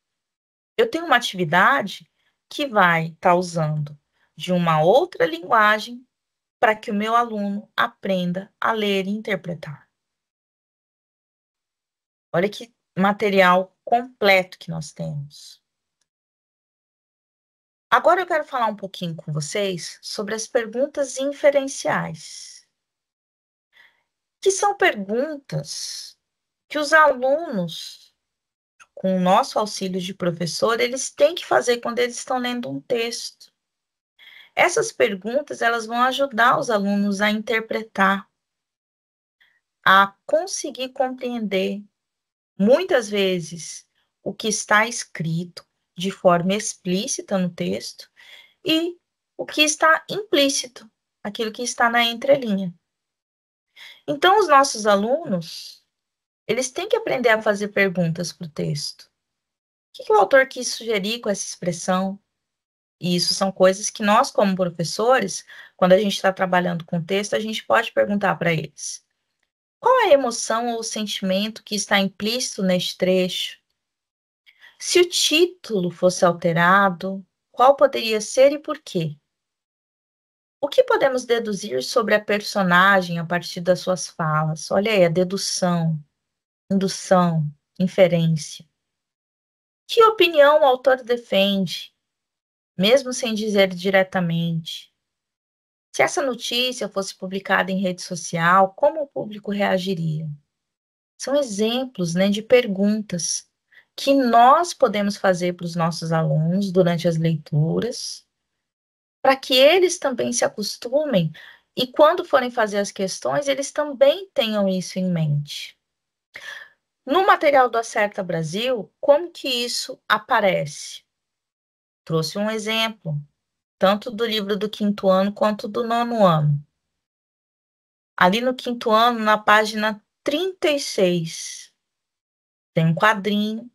Speaker 1: Eu tenho uma atividade que vai estar usando de uma outra linguagem para que o meu aluno aprenda a ler e interpretar. Olha que material completo que nós temos. Agora eu quero falar um pouquinho com vocês sobre as perguntas inferenciais, que são perguntas que os alunos, com o nosso auxílio de professor, eles têm que fazer quando eles estão lendo um texto. Essas perguntas, elas vão ajudar os alunos a interpretar, a conseguir compreender, muitas vezes, o que está escrito de forma explícita no texto e o que está implícito, aquilo que está na entrelinha. Então, os nossos alunos, eles têm que aprender a fazer perguntas para o texto. O que o autor quis sugerir com essa expressão? E isso são coisas que nós, como professores, quando a gente está trabalhando com texto, a gente pode perguntar para eles. Qual é a emoção ou o sentimento que está implícito neste trecho? Se o título fosse alterado, qual poderia ser e por quê? O que podemos deduzir sobre a personagem a partir das suas falas? Olha aí, a dedução, indução, inferência. Que opinião o autor defende, mesmo sem dizer diretamente? Se essa notícia fosse publicada em rede social, como o público reagiria? São exemplos, né, de perguntas que nós podemos fazer para os nossos alunos durante as leituras, para que eles também se acostumem e quando forem fazer as questões, eles também tenham isso em mente. No material do Acerta Brasil, como que isso aparece? Trouxe um exemplo, tanto do livro do quinto ano quanto do nono ano. Ali no quinto ano, na página 36, tem um quadrinho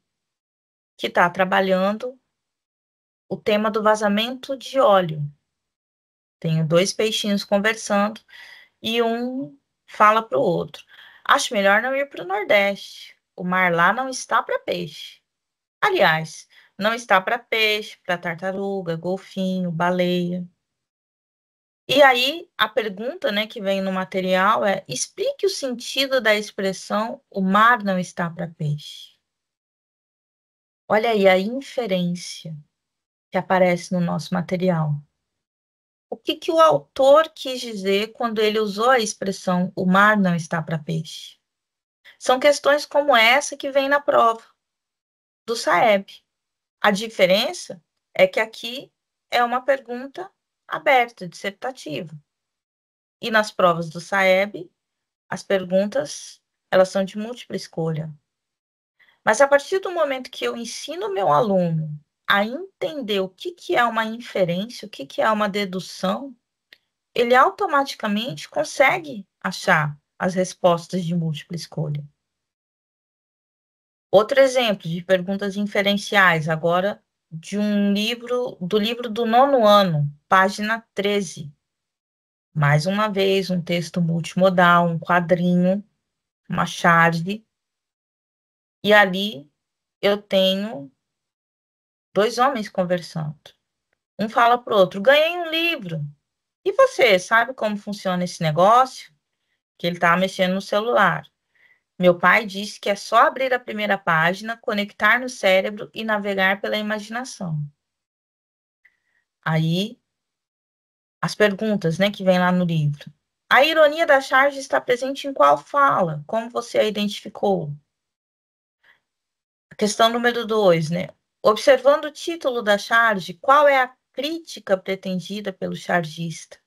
Speaker 1: que está trabalhando o tema do vazamento de óleo. Tenho dois peixinhos conversando e um fala para o outro. Acho melhor não ir para o Nordeste. O mar lá não está para peixe. Aliás, não está para peixe, para tartaruga, golfinho, baleia. E aí, a pergunta, né, que vem no material é: explique o sentido da expressão o mar não está para peixe. Olha aí a inferência que aparece no nosso material. O que o autor quis dizer quando ele usou a expressão o mar não está para peixe? São questões como essa que vem na prova do SAEB. A diferença é que aqui é uma pergunta aberta, dissertativa. E nas provas do SAEB, as perguntas, elas são de múltipla escolha. Mas a partir do momento que eu ensino o meu aluno a entender o que é uma inferência, o que é uma dedução, ele automaticamente consegue achar as respostas de múltipla escolha. Outro exemplo de perguntas inferenciais, agora do livro do nono ano, página 13. Mais uma vez, um texto multimodal, um quadrinho, uma charge, e ali eu tenho dois homens conversando. Um fala para o outro: ganhei um livro. E você, sabe como funciona esse negócio? Que ele está mexendo no celular. Meu pai disse que é só abrir a primeira página, conectar no cérebro e navegar pela imaginação. Aí, as perguntas, né, que vem lá no livro. A ironia da charge está presente em qual fala? Como você a identificou? A questão número 2, né? Observando o título da charge, qual é a crítica pretendida pelo chargista?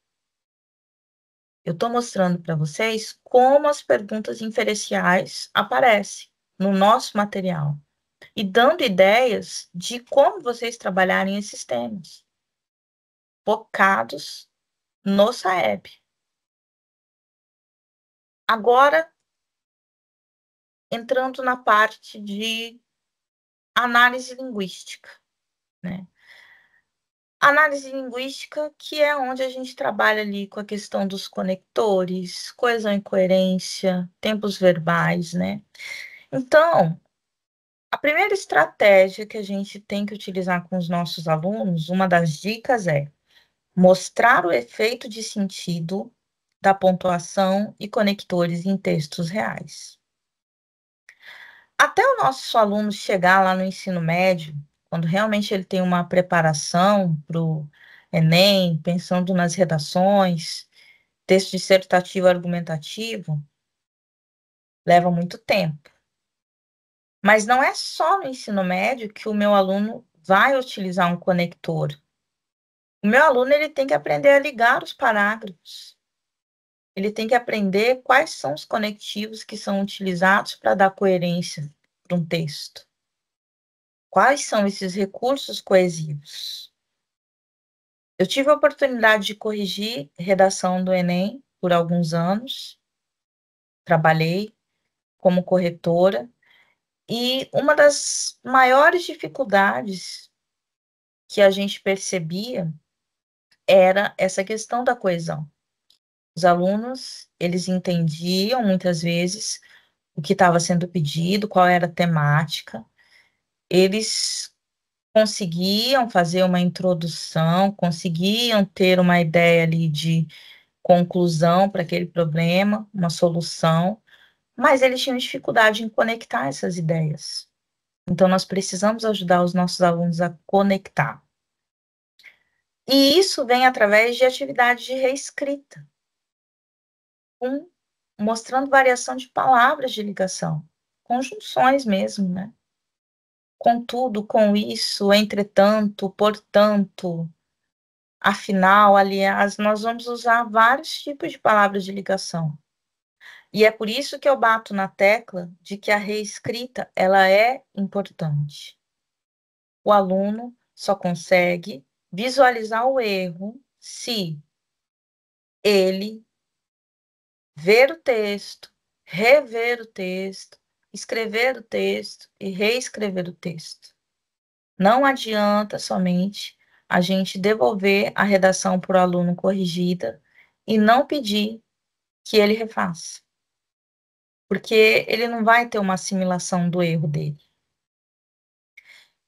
Speaker 1: Eu estou mostrando para vocês como as perguntas inferenciais aparecem no nosso material e dando ideias de como vocês trabalharem esses temas, focados no SAEB. Agora, entrando na parte de análise linguística, né? Análise linguística, que é onde a gente trabalha ali com a questão dos conectores, coesão e coerência, tempos verbais, né? Então, a primeira estratégia que a gente tem que utilizar com os nossos alunos, uma das dicas é mostrar o efeito de sentido da pontuação e conectores em textos reais. Até o nosso aluno chegar lá no ensino médio, quando realmente ele tem uma preparação para o Enem, pensando nas redações, texto dissertativo argumentativo, leva muito tempo. Mas não é só no ensino médio que o meu aluno vai utilizar um conector. O meu aluno ele tem que aprender a ligar os parágrafos. Ele tem que aprender quais são os conectivos que são utilizados para dar coerência para um texto. Quais são esses recursos coesivos? Eu tive a oportunidade de corrigir redação do Enem por alguns anos, trabalhei como corretora, e uma das maiores dificuldades que a gente percebia era essa questão da coesão. Os alunos, eles entendiam muitas vezes o que estava sendo pedido, qual era a temática, eles conseguiam fazer uma introdução, conseguiam ter uma ideia ali de conclusão para aquele problema, uma solução, mas eles tinham dificuldade em conectar essas ideias. Então, nós precisamos ajudar os nossos alunos a conectar. E isso vem através de atividades de reescrita, mostrando variação de palavras de ligação, conjunções mesmo, né? Contudo, com isso, entretanto, portanto, afinal, aliás, nós vamos usar vários tipos de palavras de ligação. E é por isso que eu bato na tecla de que a reescrita, ela é importante. O aluno só consegue visualizar o erro se ele ver o texto, rever o texto, escrever o texto e reescrever o texto. Não adianta somente a gente devolver a redação para o aluno corrigida e não pedir que ele refaça, porque ele não vai ter uma assimilação do erro dele.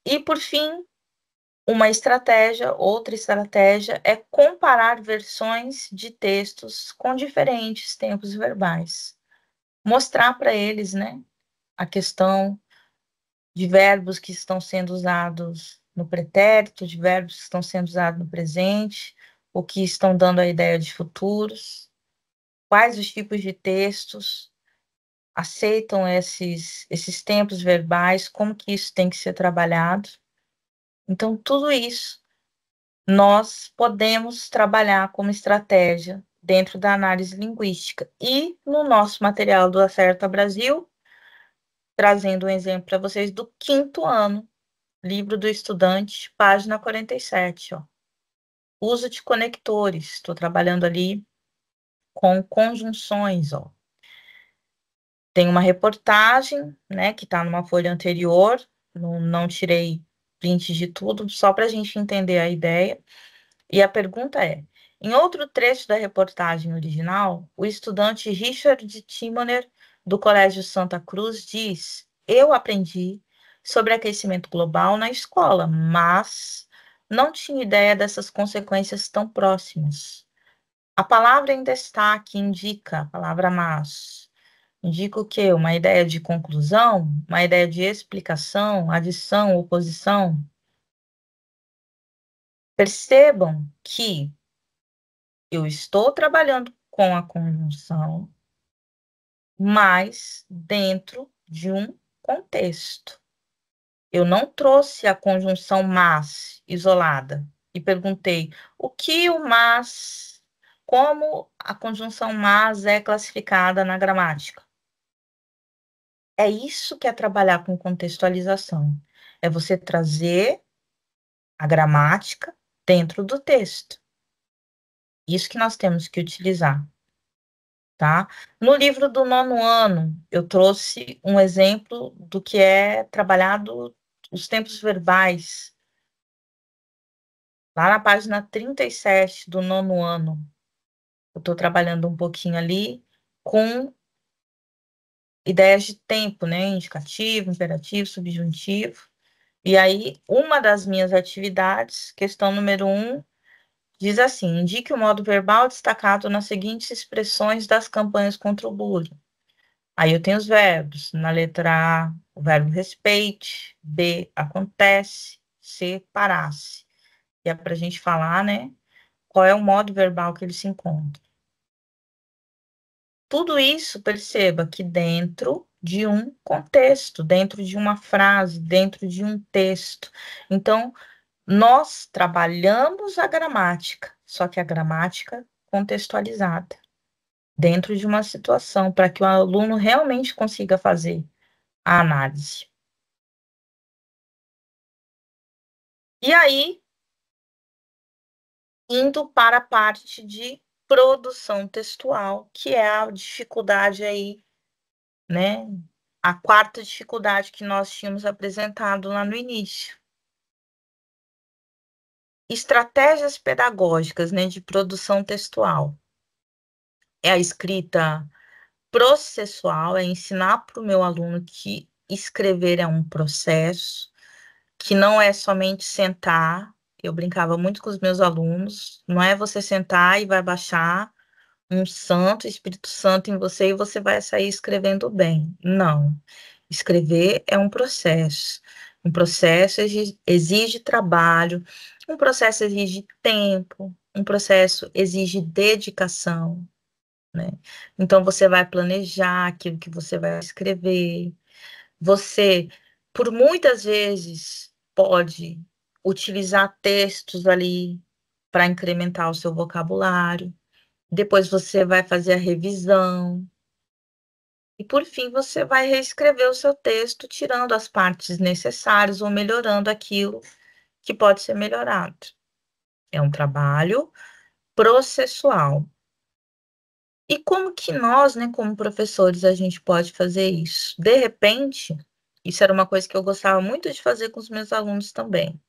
Speaker 1: E, por fim, outra estratégia é comparar versões de textos com diferentes tempos verbais. Mostrar para eles, né, a questão de verbos que estão sendo usados no pretérito, de verbos que estão sendo usados no presente, o que estão dando a ideia de futuros, quais os tipos de textos aceitam esses tempos verbais, como que isso tem que ser trabalhado. Então, tudo isso nós podemos trabalhar como estratégia dentro da análise linguística. E no nosso material do Acerta Brasil, trazendo um exemplo para vocês do 5º ano, livro do estudante, página 47, ó. Uso de conectores, estou trabalhando ali com conjunções, ó. Tem uma reportagem, né, que está numa folha anterior, não tirei print de tudo, só para a gente entender a ideia. E a pergunta é: em outro trecho da reportagem original, o estudante Richard Timoner, do Colégio Santa Cruz, diz: eu aprendi sobre aquecimento global na escola, mas não tinha ideia dessas consequências tão próximas. A palavra em destaque indica, a palavra mas, indica o quê? Uma ideia de conclusão, uma ideia de explicação, adição, oposição. Percebam que eu estou trabalhando com a conjunção, mas dentro de um contexto. Eu não trouxe a conjunção mas isolada e perguntei o que o mas, como a conjunção mas é classificada na gramática. É isso que é trabalhar com contextualização. É você trazer a gramática dentro do texto. Isso que nós temos que utilizar. Tá? No livro do 9º ano, eu trouxe um exemplo do que é trabalhado os tempos verbais, lá na página 37 do 9º ano. Eu estou trabalhando um pouquinho ali com ideias de tempo, né? Indicativo, imperativo, subjuntivo. E aí, uma das minhas atividades, questão número 1, diz assim: indique o modo verbal destacado nas seguintes expressões das campanhas contra o bullying. Aí eu tenho os verbos. Na letra A, o verbo respeite. B, acontece. C, parasse. E é para a gente falar, né? Qual é o modo verbal que ele se encontra. Tudo isso, perceba que dentro de um contexto, dentro de uma frase, dentro de um texto. Então, nós trabalhamos a gramática, só que a gramática contextualizada, dentro de uma situação, para que o aluno realmente consiga fazer a análise. E aí, indo para a parte de produção textual, que é a dificuldade aí, né? A quarta dificuldade que nós tínhamos apresentado lá no início. Estratégias pedagógicas, né, de produção textual. É a escrita processual, é ensinar para o meu aluno que escrever é um processo, que não é somente sentar. Eu brincava muito com os meus alunos, não é você sentar e vai baixar um santo, Espírito Santo em você e você vai sair escrevendo bem. Não. Escrever é um processo. Um processo exige trabalho, um processo exige tempo, um processo exige dedicação, né? Então você vai planejar aquilo que você vai escrever. Você, por muitas vezes, pode utilizar textos ali para incrementar o seu vocabulário. Depois você vai fazer a revisão. E por fim, você vai reescrever o seu texto, tirando as partes necessárias ou melhorando aquilo que pode ser melhorado. É um trabalho processual. E como que nós, né, como professores, a gente pode fazer isso? De repente, isso era uma coisa que eu gostava muito de fazer com os meus alunos também.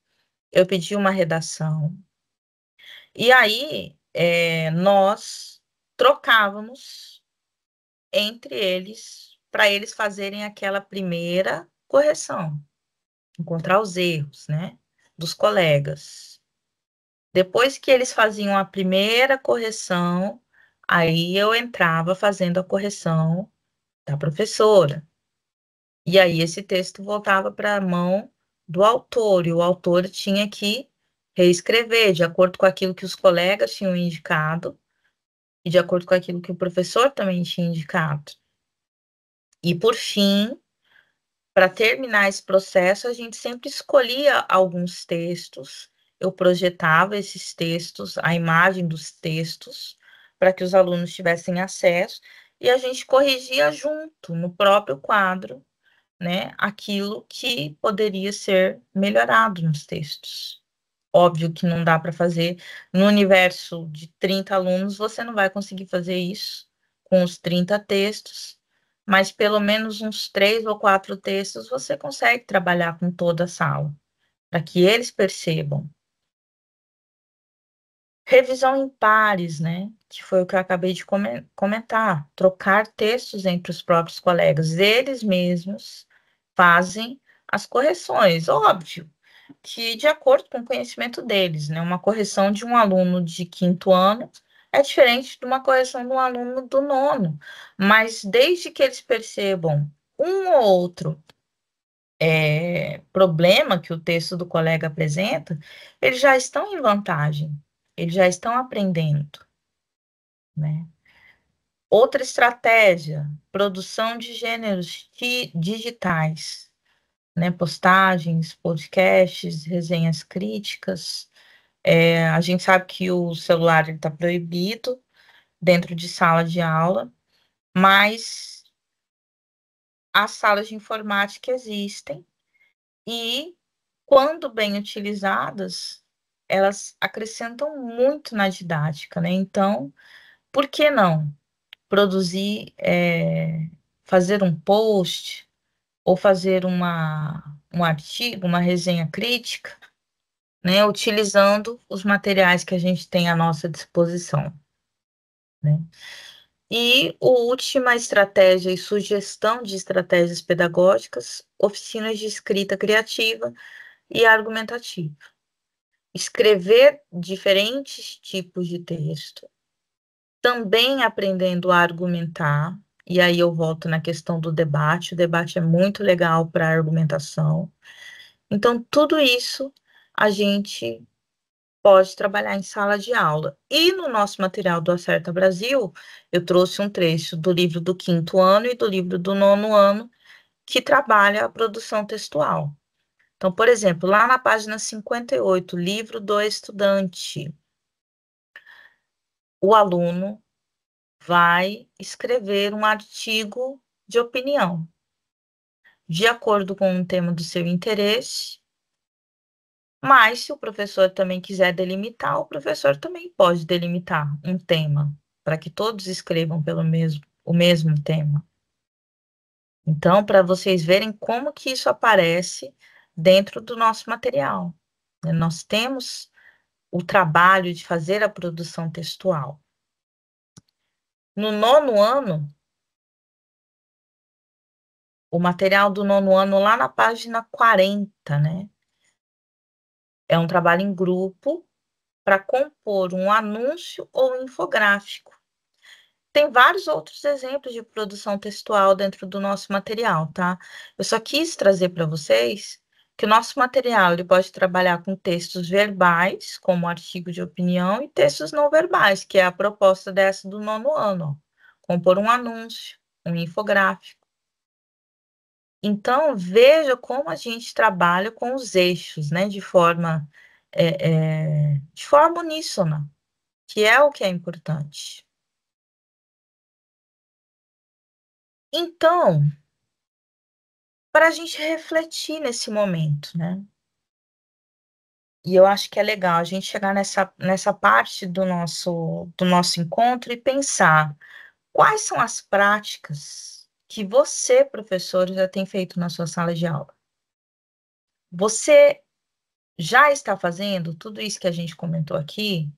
Speaker 1: Eu pedi uma redação. E aí, nós trocávamos entre eles para eles fazerem aquela primeira correção, encontrar os erros, né, dos colegas. Depois que eles faziam a primeira correção, aí eu entrava fazendo a correção da professora. E aí esse texto voltava para a mão do autor, e o autor tinha que reescrever de acordo com aquilo que os colegas tinham indicado e de acordo com aquilo que o professor também tinha indicado. E por fim, para terminar esse processo, a gente sempre escolhia alguns textos, eu projetava esses textos, a imagem dos textos, para que os alunos tivessem acesso, e a gente corrigia junto, no próprio quadro, né, aquilo que poderia ser melhorado nos textos. Óbvio que não dá para fazer no universo de 30 alunos, você não vai conseguir fazer isso com os 30 textos, mas pelo menos uns 3 ou 4 textos você consegue trabalhar com toda a sala, para que eles percebam. Revisão em pares, né? Que foi o que eu acabei de comentar. Trocar textos entre os próprios colegas. Eles mesmos fazem as correções. Óbvio que de acordo com o conhecimento deles, né? Uma correção de um aluno de quinto ano é diferente de uma correção de um aluno do nono. Mas desde que eles percebam um ou outro problema que o texto do colega apresenta, eles já estão em vantagem, eles já estão aprendendo, né? Outra estratégia, produção de gêneros digitais, né? Postagens, podcasts, resenhas críticas. A gente sabe que o celular está proibido dentro de sala de aula, mas as salas de informática existem e quando bem utilizadas, elas acrescentam muito na didática, né? Então, por que não produzir, fazer um post ou fazer um artigo, uma resenha crítica, né? Utilizando os materiais que a gente tem à nossa disposição, né? E a última estratégia e sugestão de estratégias pedagógicas, oficinas de escrita criativa e argumentativa. Escrever diferentes tipos de texto, também aprendendo a argumentar, e aí eu volto na questão do debate, o debate é muito legal para a argumentação. Então, tudo isso a gente pode trabalhar em sala de aula. E no nosso material do Acerta Brasil, eu trouxe um trecho do livro do quinto ano e do livro do nono ano, que trabalha a produção textual. Então, por exemplo, lá na página 58, livro do estudante, o aluno vai escrever um artigo de opinião, de acordo com o tema do seu interesse, Mas se o professor também quiser delimitar, o professor também pode delimitar um tema, para que todos escrevam o mesmo tema. Então, para vocês verem como que isso aparece dentro do nosso material, né? Nós temos o trabalho de fazer a produção textual. No nono ano, o material do nono ano, lá na página 40, né? É um trabalho em grupo para compor um anúncio ou um infográfico. Tem vários outros exemplos de produção textual dentro do nosso material, tá? Eu só quis trazer para vocês que o nosso material ele pode trabalhar com textos verbais, como artigo de opinião, e textos não verbais, que é a proposta dessa do nono ano, ó. Compor um anúncio, um infográfico. Então, veja como a gente trabalha com os eixos, né, de forma uníssona, que é o que é importante. Então, para a gente refletir nesse momento, né? E eu acho que é legal a gente chegar nessa parte do nosso encontro e pensar quais são as práticas que você, professor, já tem feito na sua sala de aula. Você já está fazendo tudo isso que a gente comentou aqui?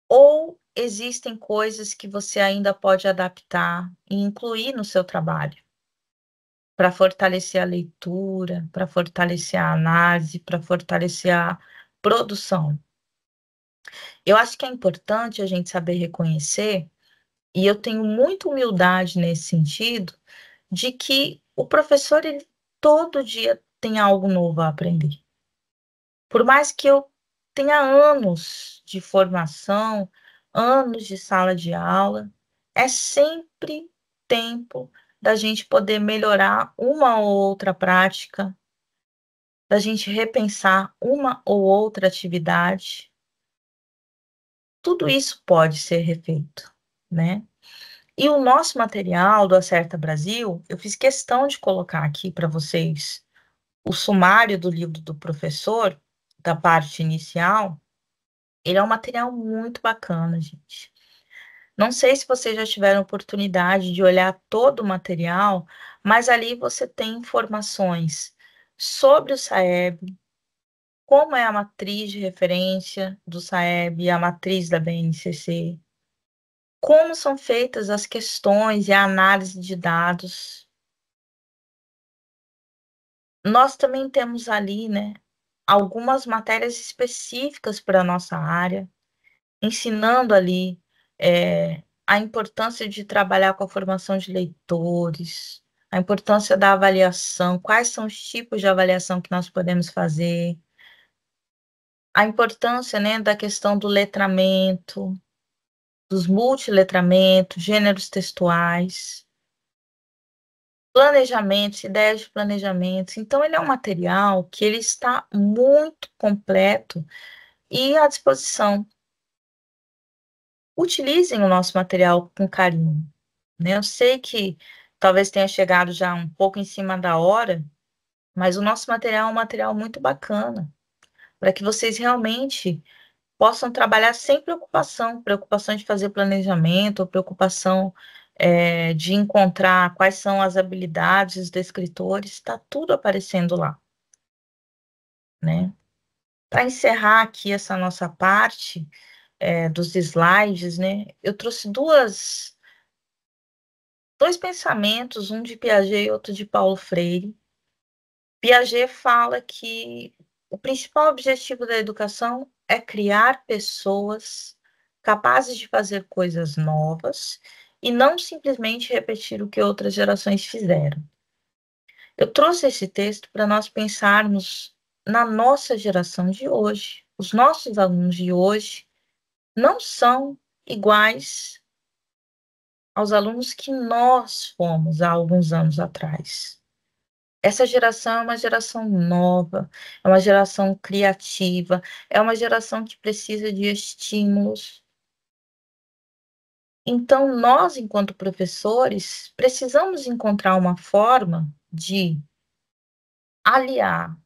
Speaker 1: Ou existem coisas que você ainda pode adaptar e incluir no seu trabalho para fortalecer a leitura, para fortalecer a análise, para fortalecer a produção? Eu acho que é importante a gente saber reconhecer, e eu tenho muita humildade nesse sentido, de que o professor, ele todo dia tem algo novo a aprender. Por mais que eu tenha anos de formação, anos de sala de aula, é sempre tempo da gente poder melhorar uma ou outra prática, da gente repensar uma ou outra atividade. Tudo isso pode ser refeito, né? E o nosso material do Acerta Brasil, eu fiz questão de colocar aqui para vocês o sumário do livro do professor, da parte inicial. Ele é um material muito bacana, gente. Não sei se vocês já tiveram oportunidade de olhar todo o material, mas ali você tem informações sobre o SAEB, como é a matriz de referência do SAEB e a matriz da BNCC, como são feitas as questões e a análise de dados. Nós também temos ali, né, algumas matérias específicas para a nossa área, ensinando ali a importância de trabalhar com a formação de leitores, a importância da avaliação, quais são os tipos de avaliação que nós podemos fazer, a importância, né, da questão do letramento, dos multiletramentos, gêneros textuais, planejamentos, ideias de planejamentos. Então, ele é um material que ele está muito completo e à disposição. Utilizem o nosso material com carinho, né? Eu sei que talvez tenha chegado já um pouco em cima da hora, mas o nosso material é um material muito bacana, para que vocês realmente possam trabalhar sem preocupação de fazer planejamento, ou preocupação de encontrar quais são as habilidades dos escritores, está tudo aparecendo lá, né? Para encerrar aqui essa nossa parte dos slides, né? Eu trouxe dois pensamentos, um de Piaget e outro de Paulo Freire. Piaget fala que o principal objetivo da educação é criar pessoas capazes de fazer coisas novas e não simplesmente repetir o que outras gerações fizeram. Eu trouxe esse texto para nós pensarmos na nossa geração de hoje. Os nossos alunos de hoje não são iguais aos alunos que nós fomos há alguns anos atrás. Essa geração é uma geração nova, é uma geração criativa, é uma geração que precisa de estímulos. Então, nós, enquanto professores, precisamos encontrar uma forma de aliar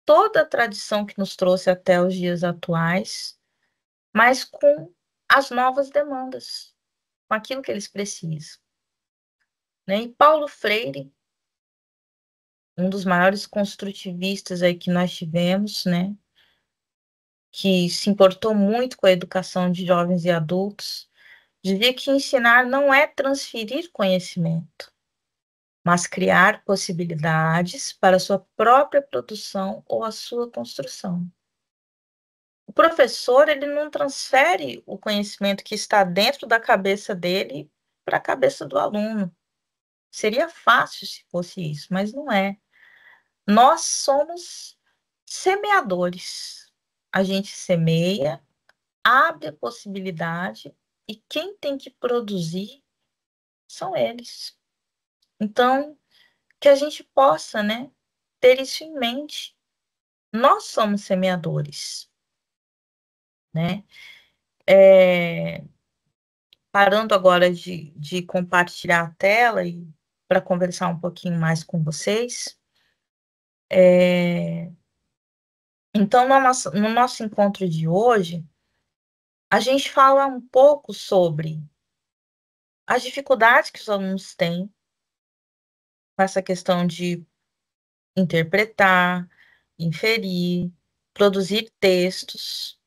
Speaker 1: toda a tradição que nos trouxe até os dias atuais, mas com as novas demandas, com aquilo que eles precisam, né? E Paulo Freire, um dos maiores construtivistas aí que nós tivemos, né? Que se importou muito com a educação de jovens e adultos, dizia que ensinar não é transferir conhecimento, mas criar possibilidades para a sua própria produção ou a sua construção. O professor, ele não transfere o conhecimento que está dentro da cabeça dele para a cabeça do aluno. Seria fácil se fosse isso, mas não é. Nós somos semeadores. A gente semeia, abre a possibilidade e quem tem que produzir são eles. Então, que a gente possa, né, ter isso em mente. Nós somos semeadores, né? Parando agora de compartilhar a tela e para conversar um pouquinho mais com vocês. Então, no nosso encontro de hoje, a gente fala um pouco sobre as dificuldades que os alunos têm com essa questão de interpretar, inferir, produzir textos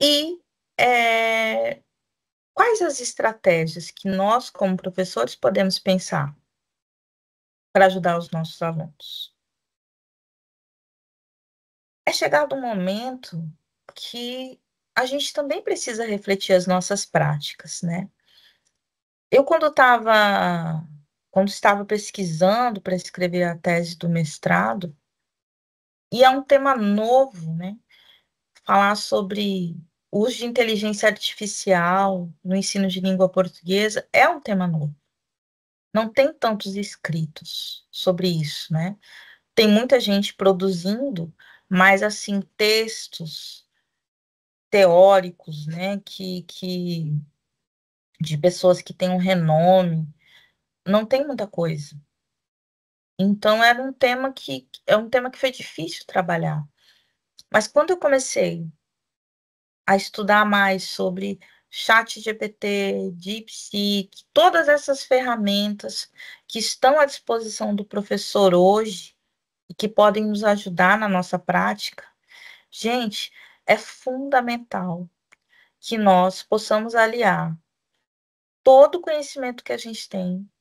Speaker 1: e quais as estratégias que nós, como professores, podemos pensar para ajudar os nossos alunos. É chegado um momento que a gente também precisa refletir as nossas práticas, né? Eu, quando estava pesquisando para escrever a tese do mestrado, e é um tema novo, né? Falar sobre o uso de inteligência artificial no ensino de língua portuguesa é um tema novo. Não tem tantos escritos sobre isso, né? Tem muita gente produzindo, mas assim, textos teóricos, né, de pessoas que têm um renome, não tem muita coisa. Então é um tema que foi difícil trabalhar. Mas quando eu comecei a estudar mais sobre ChatGPT, DeepSeek, todas essas ferramentas que estão à disposição do professor hoje e que podem nos ajudar na nossa prática, gente, é fundamental que nós possamos aliar todo o conhecimento que a gente tem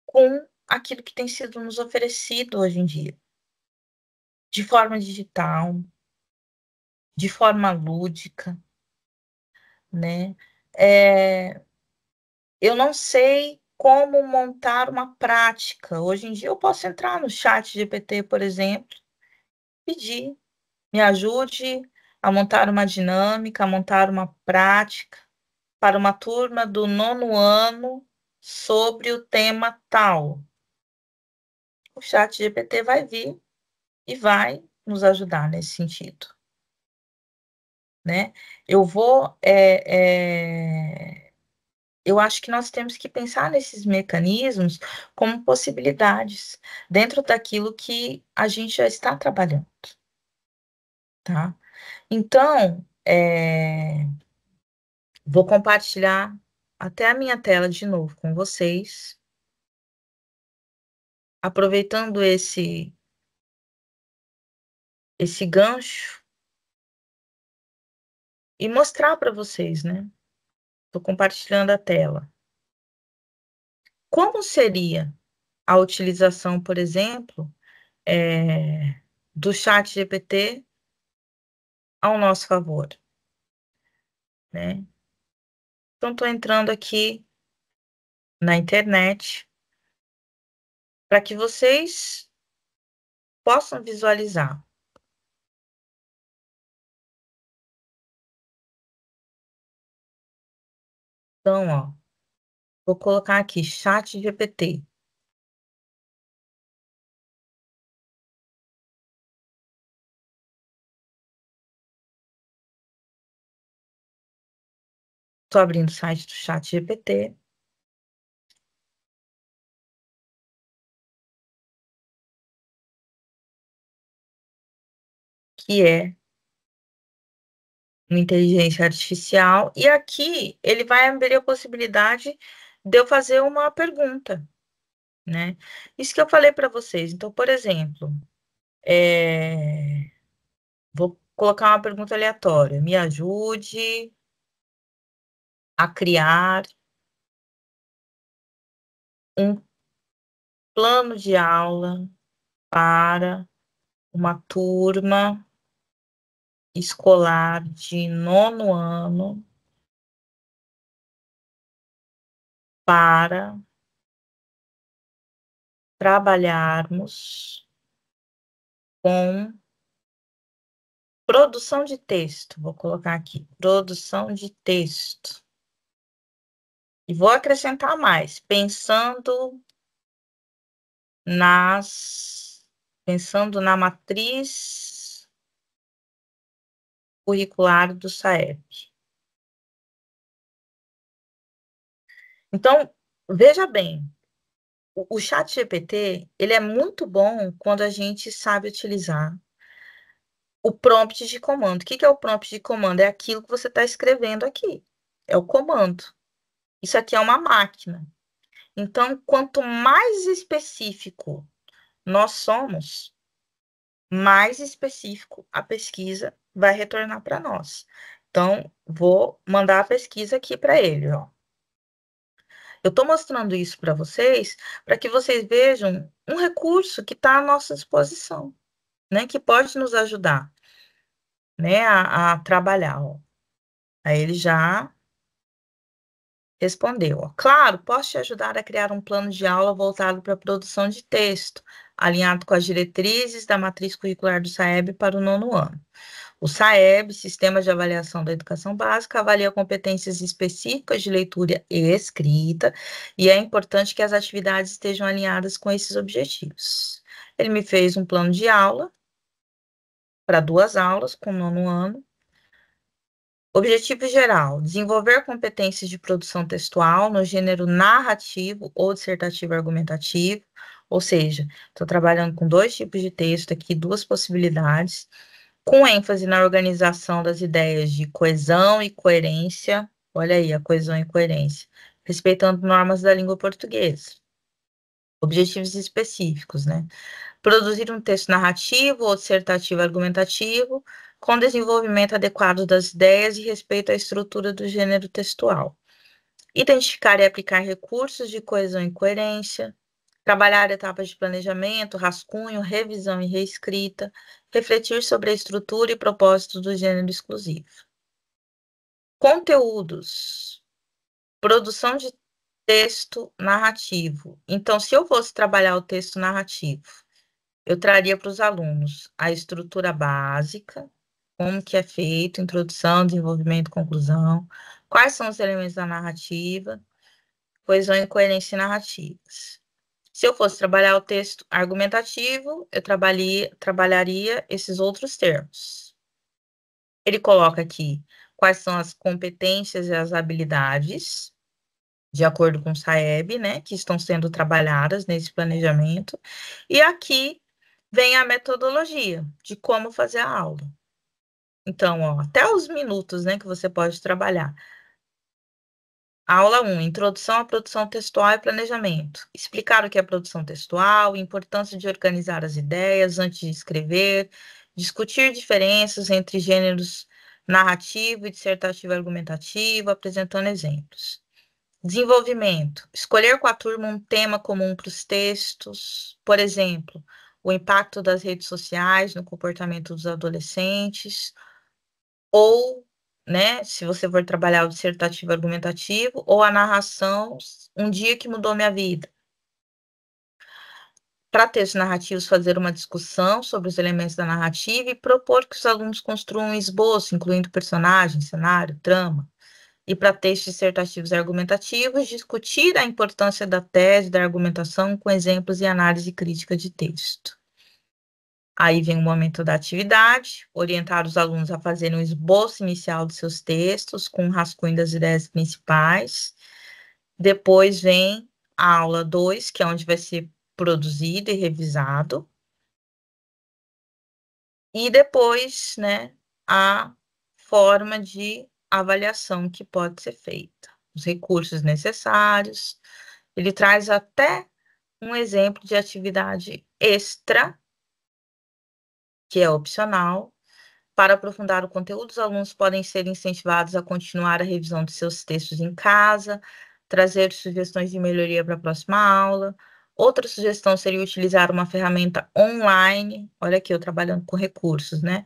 Speaker 1: com aquilo que tem sido nos oferecido hoje em dia, de forma digital, de forma lúdica, né? É, eu não sei como montar uma prática. Hoje em dia eu posso entrar no chat GPT, por exemplo, pedir, me ajude a montar uma dinâmica, a montar uma prática para uma turma do 9º ano sobre o tema tal. O chat GPT vai vir e vai nos ajudar nesse sentido, né? Eu vou, eu acho que nós temos que pensar nesses mecanismos como possibilidades dentro daquilo que a gente já está trabalhando, tá? Então, vou compartilhar até a minha tela de novo com vocês, aproveitando esse gancho e mostrar para vocês, né? Estou compartilhando a tela. Como seria a utilização, por exemplo, do chat GPT ao nosso favor, né? Então, estou entrando aqui na internet para que vocês possam visualizar. Então, ó, vou colocar aqui chat GPT. Estou abrindo o site do chat GPT. que é uma inteligência artificial, e aqui ele vai abrir a possibilidade de eu fazer uma pergunta, né? Isso que eu falei para vocês. Então, por exemplo, vou colocar uma pergunta aleatória. Me ajude a criar um plano de aula para uma turma escolar de nono ano para trabalharmos com produção de texto. Vou colocar aqui, produção de texto. E vou acrescentar mais, pensando na matriz curricular do SAEB. Então, veja bem, o chat GPT, ele é muito bom quando a gente sabe utilizar o prompt de comando. O que é o prompt de comando? É aquilo que você está escrevendo aqui. É o comando. Isso aqui é uma máquina. Então, quanto mais específico nós somos, mais específico a pesquisa vai retornar para nós. Então, vou mandar a pesquisa aqui para ele, ó. Eu estou mostrando isso para que vocês vejam um recurso que está à nossa disposição, né? Que pode nos ajudar, né? A trabalhar, ó. Aí ele já respondeu, ó. Claro, posso te ajudar a criar um plano de aula voltado para a produção de texto, alinhado com as diretrizes da matriz curricular do SAEB para o nono ano. O SAEB, Sistema de Avaliação da Educação Básica, avalia competências específicas de leitura e escrita, e é importante que as atividades estejam alinhadas com esses objetivos. Ele me fez um plano de aula para 2 aulas com o nono ano. Objetivo geral: desenvolver competências de produção textual no gênero narrativo ou dissertativo argumentativo, ou seja, estou trabalhando com 2 tipos de texto aqui, 2 possibilidades, com ênfase na organização das ideias de coesão e coerência. Olha aí, a coesão e coerência, respeitando normas da língua portuguesa. Objetivos específicos, né? Produzir um texto narrativo ou dissertativo argumentativo com desenvolvimento adequado das ideias e respeito à estrutura do gênero textual. Identificar e aplicar recursos de coesão e coerência, trabalhar etapas de planejamento, rascunho, revisão e reescrita, refletir sobre a estrutura e propósito do gênero exclusivo. Conteúdos, produção de texto narrativo. Então, se eu fosse trabalhar o texto narrativo, eu traria para os alunos a estrutura básica, como que é feito, introdução, desenvolvimento, conclusão, quais são os elementos da narrativa, coesão e coerência narrativas. Se eu fosse trabalhar o texto argumentativo, eu trabalharia esses outros termos. Ele coloca aqui quais são as competências e as habilidades, de acordo com o SAEB, né, que estão sendo trabalhadas nesse planejamento. E aqui vem a metodologia de como fazer a aula. Então, ó, até os minutos, né, que você pode trabalhar. Aula 1, Introdução à produção textual e planejamento. Explicar o que é produção textual, a importância de organizar as ideias antes de escrever, discutir diferenças entre gêneros narrativo e dissertativo argumentativo, apresentando exemplos. Desenvolvimento. Escolher com a turma um tema comum para os textos, por exemplo, o impacto das redes sociais no comportamento dos adolescentes, ou, né, se você for trabalhar o dissertativo argumentativo, ou a narração, um dia que mudou minha vida. Para textos narrativos, fazer uma discussão sobre os elementos da narrativa e propor que os alunos construam um esboço, incluindo personagens, cenário, trama. E para textos dissertativos e argumentativos, discutir a importância da tese, da argumentação, com exemplos e análise crítica de texto. Aí vem o momento da atividade, orientar os alunos a fazerem um esboço inicial dos seus textos, com um rascunho das ideias principais. Depois vem a aula 2, que é onde vai ser produzido e revisado. E depois, né, a forma de avaliação que pode ser feita, os recursos necessários. Ele traz até um exemplo de atividade extra, que é opcional. Para aprofundar o conteúdo, os alunos podem ser incentivados a continuar a revisão de seus textos em casa, trazer sugestões de melhoria para a próxima aula. Outra sugestão seria utilizar uma ferramenta online, olha aqui eu trabalhando com recursos, né?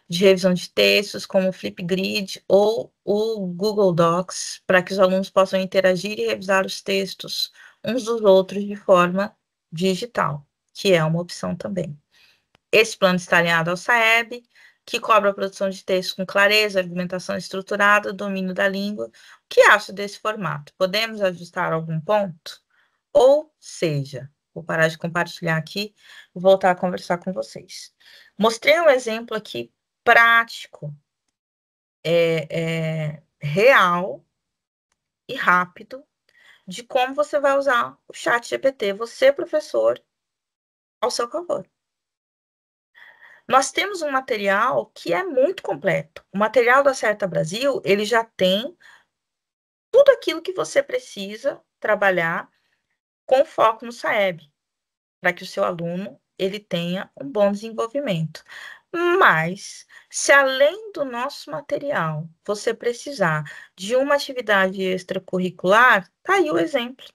Speaker 1: De revisão de textos, como o Flipgrid ou o Google Docs, para que os alunos possam interagir e revisar os textos uns dos outros de forma digital, que é uma opção também. Esse plano está alinhado ao SAEB, que cobra a produção de textos com clareza, argumentação estruturada, domínio da língua. O que acha desse formato? Podemos ajustar algum ponto? Ou seja, vou parar de compartilhar aqui e voltar a conversar com vocês. Mostrei um exemplo aqui prático, real e rápido de como você vai usar o chat GPT, você, professor, ao seu favor. Nós temos um material que é muito completo. O material da Certa Brasil, ele já tem tudo aquilo que você precisa trabalhar com foco no SAEB, para que o seu aluno ele tenha um bom desenvolvimento. Mas, se além do nosso material, você precisar de uma atividade extracurricular, tá aí o exemplo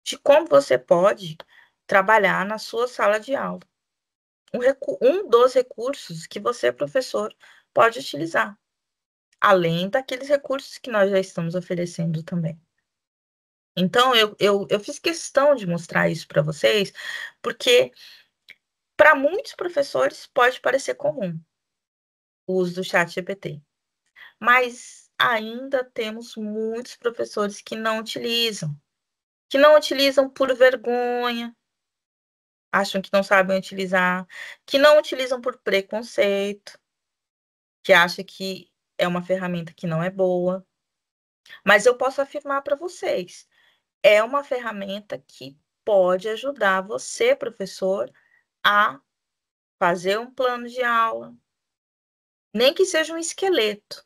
Speaker 1: de como você pode trabalhar na sua sala de aula. Um dos recursos que você, professor, pode utilizar, além daqueles recursos que nós já estamos oferecendo também. Então, eu fiz questão de mostrar isso para vocês, porque para muitos professores pode parecer comum o uso do chat GPT, mas ainda temos muitos professores que não utilizam por vergonha, acham que não sabem utilizar, que não utilizam por preconceito, que acham que é uma ferramenta que não é boa. Mas eu posso afirmar para vocês, é uma ferramenta que pode ajudar você, professor, a fazer um plano de aula, nem que seja um esqueleto.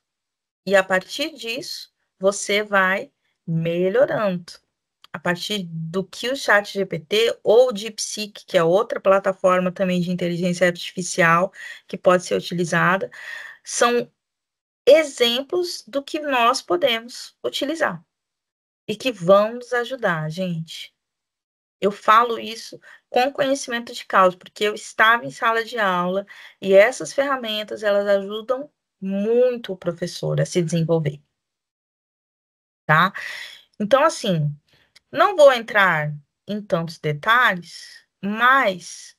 Speaker 1: E a partir disso, você vai melhorando. A partir do que o Chat GPT ou o DeepSeek, que é outra plataforma também de inteligência artificial que pode ser utilizada, são exemplos do que nós podemos utilizar e que vão nos ajudar, gente. Eu falo isso com conhecimento de causa, porque eu estava em sala de aula e essas ferramentas, elas ajudam muito o professor a se desenvolver, tá? Então, assim, não vou entrar em tantos detalhes, mas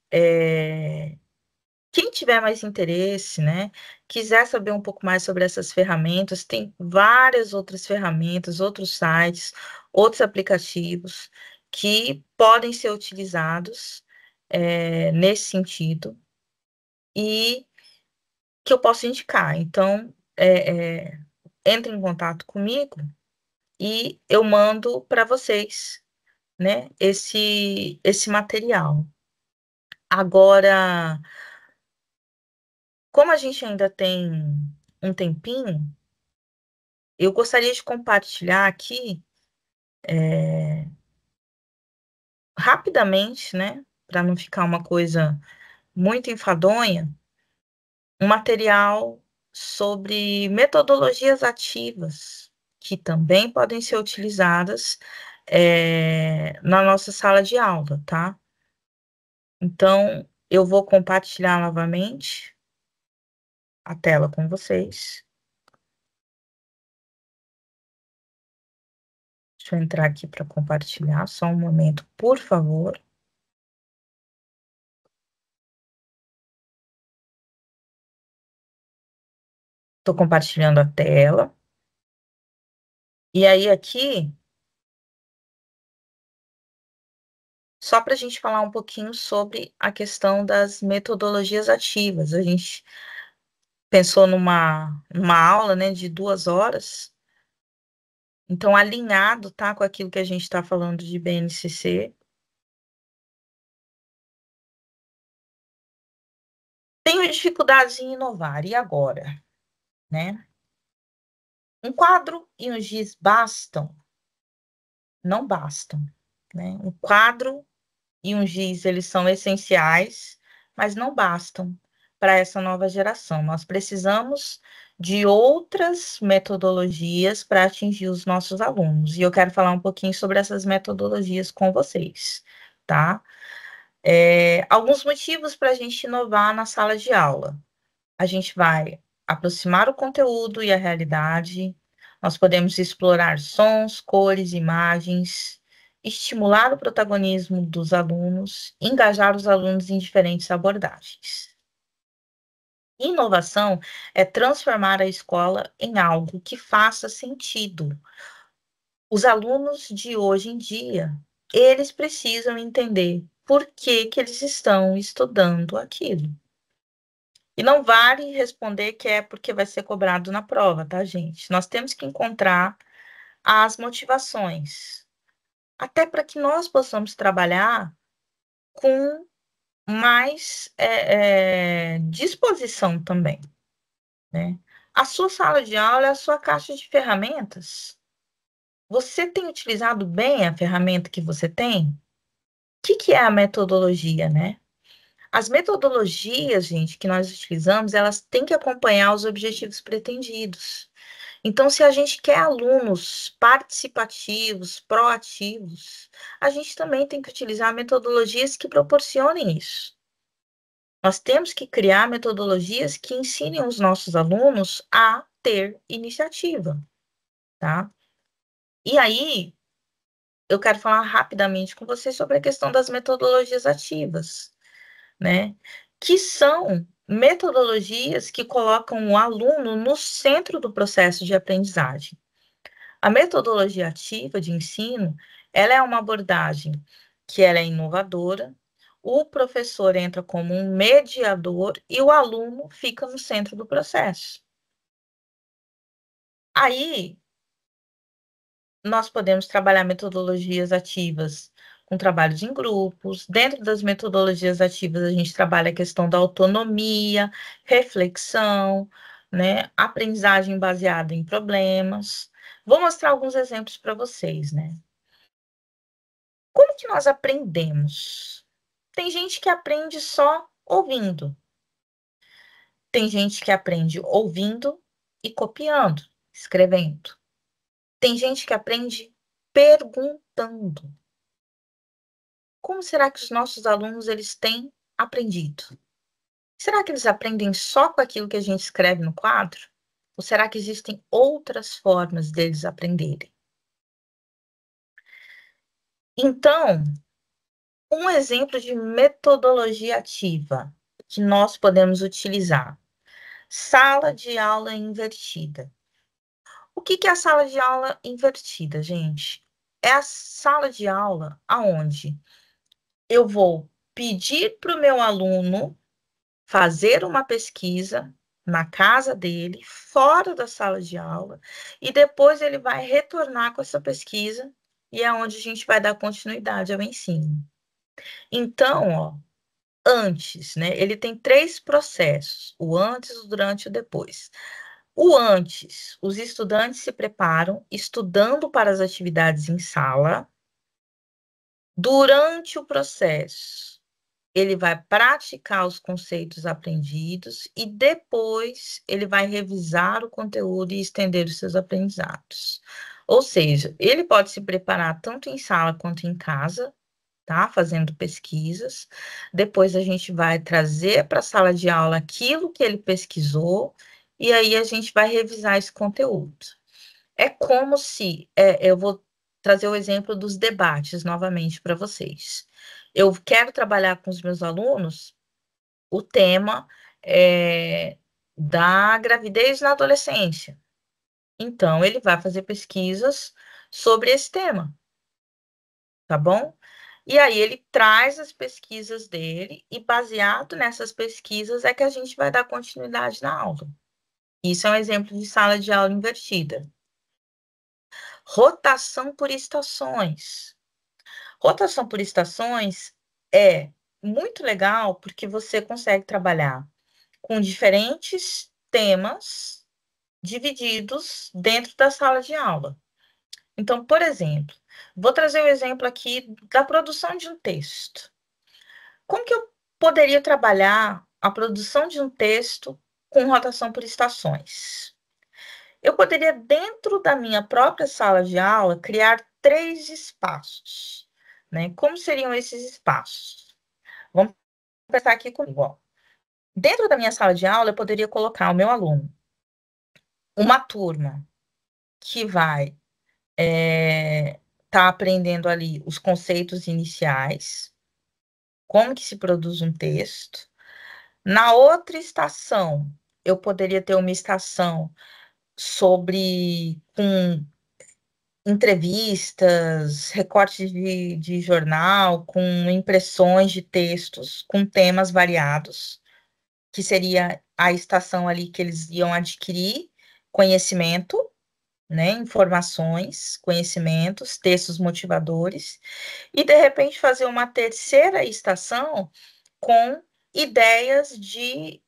Speaker 1: quem tiver mais interesse, né, quiser saber um pouco mais sobre essas ferramentas, tem várias outras ferramentas, outros sites, outros aplicativos que podem ser utilizados nesse sentido e que eu posso indicar. Então, entre em contato comigo e eu mando para vocês, né, esse material. Agora, como a gente ainda tem um tempinho, eu gostaria de compartilhar aqui rapidamente, né, para não ficar uma coisa muito enfadonha, um material sobre metodologias ativas que também podem ser utilizadas na nossa sala de aula, tá? Então, eu vou compartilhar novamente a tela com vocês. Deixa eu entrar aqui para compartilhar, só um momento, por favor. Estou compartilhando a tela. E aí, aqui, só para a gente falar um pouquinho sobre a questão das metodologias ativas. A gente pensou numa aula, né, de 2 horas, então, alinhado, tá, com aquilo que a gente está falando de BNCC. Tenho dificuldades em inovar, e agora? Né? Um quadro e um giz bastam? Não bastam. Né? Um quadro e um giz, eles são essenciais, mas não bastam para essa nova geração. Nós precisamos de outras metodologias para atingir os nossos alunos. E eu quero falar um pouquinho sobre essas metodologias com vocês, tá? Alguns motivos para a gente inovar na sala de aula. A gente vai aproximar o conteúdo e a realidade, nós podemos explorar sons, cores, imagens, estimular o protagonismo dos alunos, engajar os alunos em diferentes abordagens. Inovação é transformar a escola em algo que faça sentido. Os alunos de hoje em dia, eles precisam entender por que que eles estão estudando aquilo. E não vale responder que é porque vai ser cobrado na prova, tá, gente? Nós temos que encontrar as motivações, até para que nós possamos trabalhar com mais disposição também, né? A sua sala de aula é a sua caixa de ferramentas. Você tem utilizado bem a ferramenta que você tem? O que que é a metodologia, né? As metodologias, gente, que nós utilizamos, elas têm que acompanhar os objetivos pretendidos. Então, se a gente quer alunos participativos, proativos, a gente também tem que utilizar metodologias que proporcionem isso. Nós temos que criar metodologias que ensinem os nossos alunos a ter iniciativa, tá? E aí, eu quero falar rapidamente com vocês sobre a questão das metodologias ativas, né? Que são metodologias que colocam o aluno no centro do processo de aprendizagem. A metodologia ativa de ensino, ela é uma abordagem que ela é inovadora, o professor entra como um mediador e o aluno fica no centro do processo. Aí, nós podemos trabalhar metodologias ativas com trabalhos em grupos. Dentro das metodologias ativas, a gente trabalha a questão da autonomia, reflexão, né? Aprendizagem baseada em problemas. Vou mostrar alguns exemplos para vocês, né? Como que nós aprendemos? Tem gente que aprende só ouvindo. Tem gente que aprende ouvindo e copiando, escrevendo. Tem gente que aprende perguntando. Como será que os nossos alunos eles têm aprendido? Será que eles aprendem só com aquilo que a gente escreve no quadro? Ou será que existem outras formas deles aprenderem? Então, um exemplo de metodologia ativa que nós podemos utilizar. Sala de aula invertida. O que que é a sala de aula invertida, gente? É a sala de aula aonde eu vou pedir para o meu aluno fazer uma pesquisa na casa dele, fora da sala de aula, e depois ele vai retornar com essa pesquisa, e é onde a gente vai dar continuidade ao ensino. Então, ó, antes, né? Ele tem 3 processos: o antes, o durante e o depois. O antes, os estudantes se preparam estudando para as atividades em sala. Durante o processo, ele vai praticar os conceitos aprendidos e depois ele vai revisar o conteúdo e estender os seus aprendizados. Ou seja, ele pode se preparar tanto em sala quanto em casa, tá? Fazendo pesquisas. Depois a gente vai trazer para a sala de aula aquilo que ele pesquisou e aí a gente vai revisar esse conteúdo. É como se, eu vou trazer o exemplo dos debates novamente para vocês. Eu quero trabalhar com os meus alunos o tema da gravidez na adolescência. Então, ele vai fazer pesquisas sobre esse tema, tá bom? E aí ele traz as pesquisas dele e baseado nessas pesquisas é que a gente vai dar continuidade na aula. Isso é um exemplo de sala de aula invertida. Rotação por estações. Rotação por estações é muito legal porque você consegue trabalhar com diferentes temas divididos dentro da sala de aula. Então, por exemplo, vou trazer o exemplo aqui da produção de um texto. Como que eu poderia trabalhar a produção de um texto com rotação por estações? Eu poderia, dentro da minha própria sala de aula, criar 3 espaços, né? Como seriam esses espaços? Vamos pensar aqui comigo, ó. Dentro da minha sala de aula, eu poderia colocar o meu aluno, uma turma que vai tá aprendendo ali os conceitos iniciais, como que se produz um texto. Na outra estação, eu poderia ter uma estação sobre com entrevistas, recortes de jornal, com impressões de textos, com temas variados, que seria a estação ali que eles iam adquirir conhecimento, né, informações, conhecimentos, textos motivadores, e de repente fazer uma terceira estação com ideias de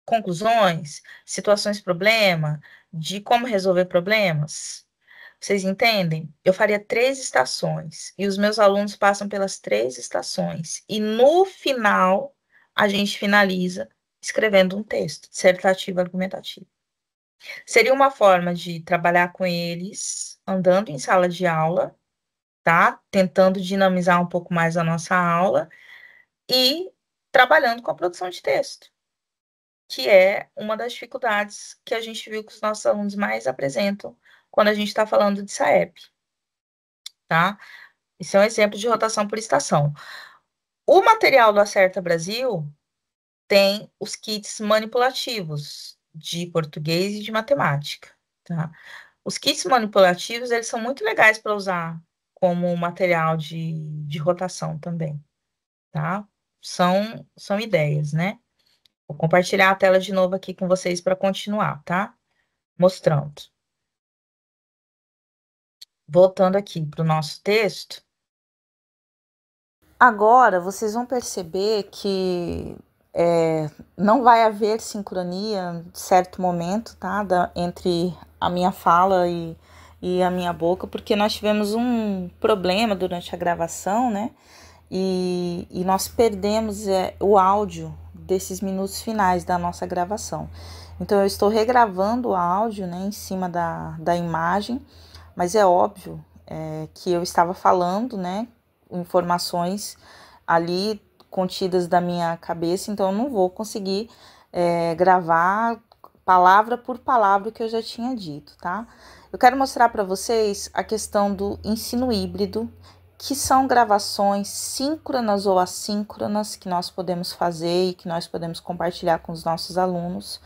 Speaker 1: conclusões, situações problema, de como resolver problemas. Vocês entendem? Eu faria 3 estações e os meus alunos passam pelas 3 estações. E no final, a gente finaliza escrevendo um texto dissertativo argumentativo. Seria uma forma de trabalhar com eles, andando em sala de aula, tá? Tentando dinamizar um pouco mais a nossa aula e trabalhando com a produção de texto, que é uma das dificuldades que a gente viu que os nossos alunos mais apresentam quando a gente está falando de SAEP, tá? Isso é um exemplo de rotação por estação. O material do Acerta Brasil tem os kits manipulativos de português e de matemática, tá? Os kits manipulativos, eles são muito legais para usar como material de rotação também, tá? São ideias, né? Vou compartilhar a tela de novo aqui com vocês para continuar, tá? Mostrando. Voltando aqui para o nosso texto.
Speaker 2: Agora, vocês vão perceber que não vai haver sincronia em certo momento, tá? Entre a minha fala e a minha boca, porque nós tivemos um problema durante a gravação, né? E nós perdemos o áudio desses minutos finais da nossa gravação. Então, eu estou regravando o áudio, né, em cima da imagem, mas é óbvio que eu estava falando, né, informações ali contidas da minha cabeça, então eu não vou conseguir gravar palavra por palavra o que eu já tinha dito, tá? Eu quero mostrar para vocês a questão do ensino híbrido, que são gravações síncronas ou assíncronas que nós podemos fazer e que nós podemos compartilhar com os nossos alunos.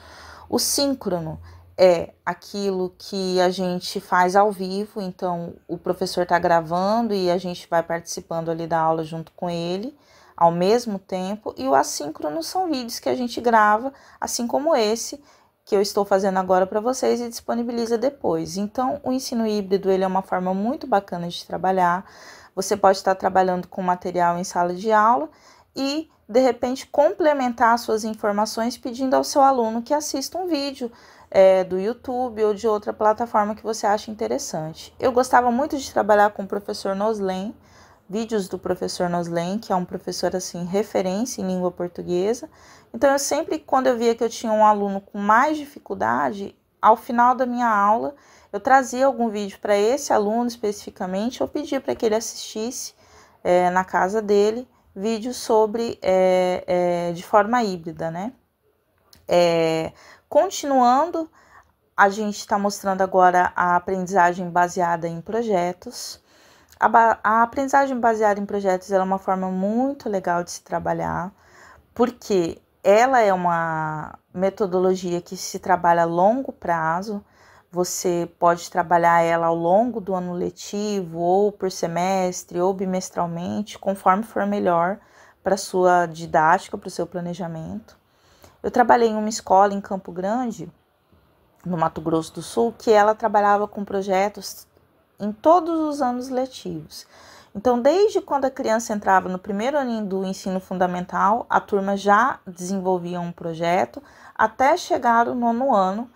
Speaker 2: O síncrono é aquilo que a gente faz ao vivo, então o professor está gravando e a gente vai participando ali da aula junto com ele ao mesmo tempo, e o assíncrono são vídeos que a gente grava, assim como esse que eu estou fazendo agora para vocês e disponibiliza depois. Então, o ensino híbrido ele é uma forma muito bacana de trabalhar. Você pode estar trabalhando com material em sala de aula e, de repente, complementar suas informações pedindo ao seu aluno que assista um vídeo do YouTube ou de outra plataforma que você acha interessante. Eu gostava muito de trabalhar com o professor Noslen, vídeos do professor Noslen, que é um professor assim referência em língua portuguesa. Então eu sempre, quando eu via que eu tinha um aluno com mais dificuldade, ao final da minha aula, eu trazia algum vídeo para esse aluno especificamente, ou pedia para que ele assistisse na casa dele vídeos sobre de forma híbrida, né? Continuando, a gente está mostrando agora a aprendizagem baseada em projetos. A aprendizagem baseada em projetos é uma forma muito legal de se trabalhar, porque ela é uma metodologia que se trabalha a longo prazo. Você pode trabalhar ela ao longo do ano letivo, ou por semestre, ou bimestralmente, conforme for melhor para a sua didática, para o seu planejamento. Eu trabalhei em uma escola em Campo Grande, no Mato Grosso do Sul, que ela trabalhava com projetos em todos os anos letivos. Então, desde quando a criança entrava no primeiro aninho do ensino fundamental, a turma já desenvolvia um projeto até chegar no nono ano,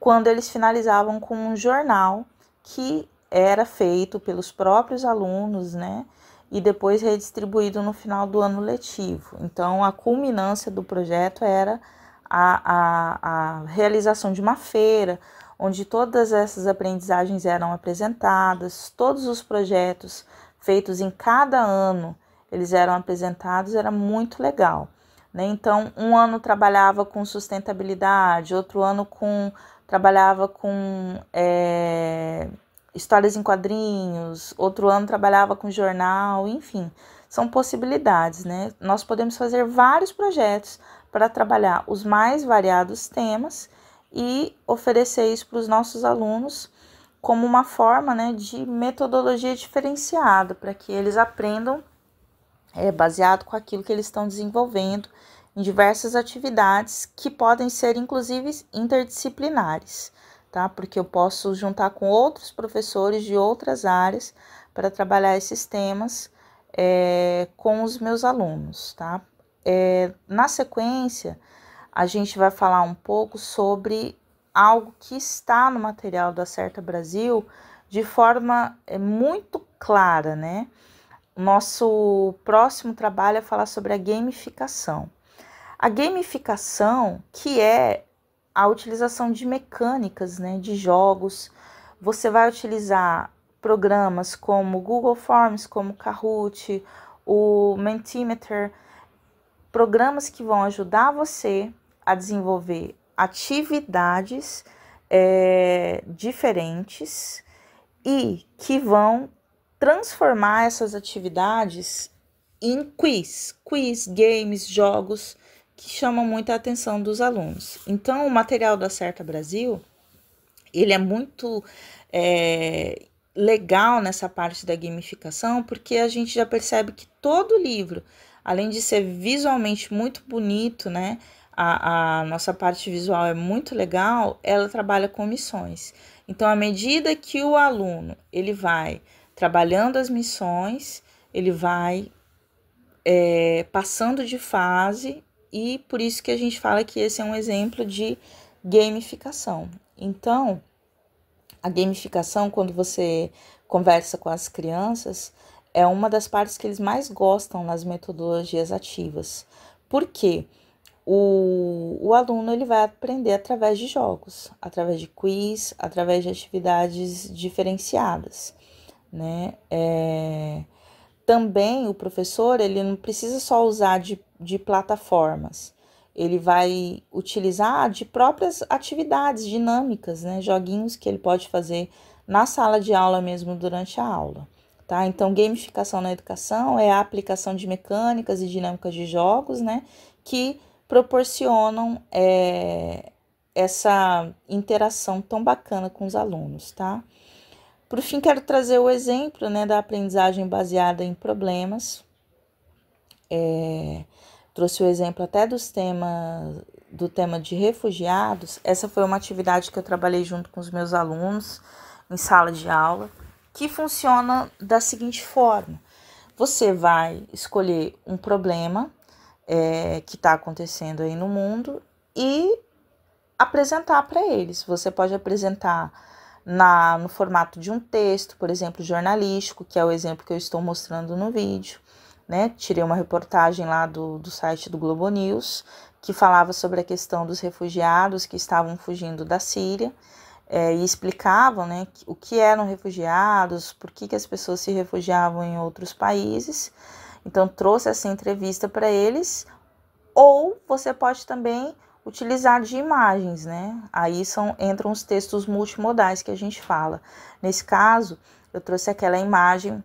Speaker 2: quando eles finalizavam com um jornal que era feito pelos próprios alunos, né? E depois redistribuído no final do ano letivo. Então, a culminância do projeto era a realização de uma feira, onde todas essas aprendizagens eram apresentadas, todos os projetos feitos em cada ano, eles eram apresentados, era muito legal, né? Então, um ano trabalhava com sustentabilidade, outro ano trabalhava com histórias em quadrinhos, outro ano trabalhava com jornal, enfim, são possibilidades, né? Nós podemos fazer vários projetos para trabalhar os mais variados temas e oferecer isso para os nossos alunos como uma forma, né, de metodologia diferenciada, para que eles aprendam baseado com aquilo que eles estão desenvolvendo em diversas atividades que podem ser, inclusive, interdisciplinares, tá? Porque eu posso juntar com outros professores de outras áreas para trabalhar esses temas com os meus alunos, tá? Na sequência, a gente vai falar um pouco sobre algo que está no material do Acerta Brasil de forma muito clara, né? Nosso próximo trabalho é falar sobre a gamificação. A gamificação, que é a utilização de mecânicas, né, de jogos, você vai utilizar programas como Google Forms, como Kahoot, o Mentimeter, programas que vão ajudar você a desenvolver atividades diferentes e que vão transformar essas atividades em quiz, games, jogos que chamam muito a atenção dos alunos. Então, o material do Acerta Brasil, ele é muito legal nessa parte da gamificação, porque a gente já percebe que todo livro, além de ser visualmente muito bonito, né, a nossa parte visual é muito legal, ela trabalha com missões. Então, à medida que o aluno ele vai trabalhando as missões, ele vai passando de fase, e por isso que a gente fala que esse é um exemplo de gamificação. Então, a gamificação, quando você conversa com as crianças, é uma das partes que eles mais gostam nas metodologias ativas. Por quê? O aluno ele vai aprender através de jogos, através de quiz, através de atividades diferenciadas, né? Também o professor ele não precisa só usar de plataformas, ele vai utilizar de próprias atividades dinâmicas, né? Joguinhos que ele pode fazer na sala de aula mesmo durante a aula, tá? Então, gamificação na educação é a aplicação de mecânicas e dinâmicas de jogos, né? Que proporcionam essa interação tão bacana com os alunos, tá? Por fim, quero trazer o exemplo, né, da aprendizagem baseada em problemas. Trouxe o exemplo até do tema de refugiados. Essa foi uma atividade que eu trabalhei junto com os meus alunos em sala de aula, que funciona da seguinte forma: você vai escolher um problema que está acontecendo aí no mundo e apresentar para eles. Você pode apresentar no formato de um texto, por exemplo, jornalístico, que é o exemplo que eu estou mostrando no vídeo, né? Tirei uma reportagem lá do site do Globo News, que falava sobre a questão dos refugiados que estavam fugindo da Síria, e explicavam, né, o que eram refugiados, por que as pessoas se refugiavam em outros países. Então, trouxe essa entrevista para eles. Ou você pode também utilizar de imagens, né? Aí entram os textos multimodais que a gente fala. Nesse caso, eu trouxe aquela imagem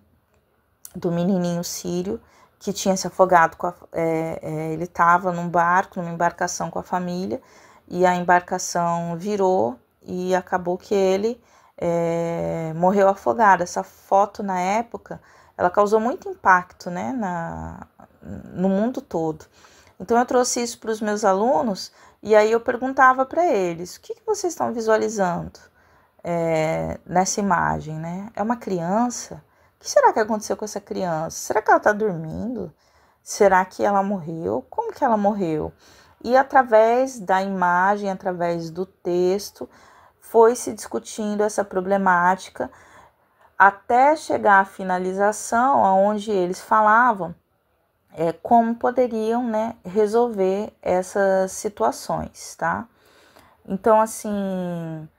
Speaker 2: do menininho sírio que tinha se afogado, ele estava num barco, numa embarcação com a família, e a embarcação virou e acabou que ele morreu afogado. Essa foto, na época, ela causou muito impacto, né, no mundo todo. Então, eu trouxe isso para os meus alunos, e aí eu perguntava para eles: o que vocês estão visualizando nessa imagem, né? É uma criança que será que aconteceu com essa criança? Será que ela está dormindo? Será que ela morreu? Como que ela morreu? E através da imagem, através do texto, foi se discutindo essa problemática até chegar à finalização, onde eles falavam como poderiam, né, resolver essas situações, tá? Então, assim,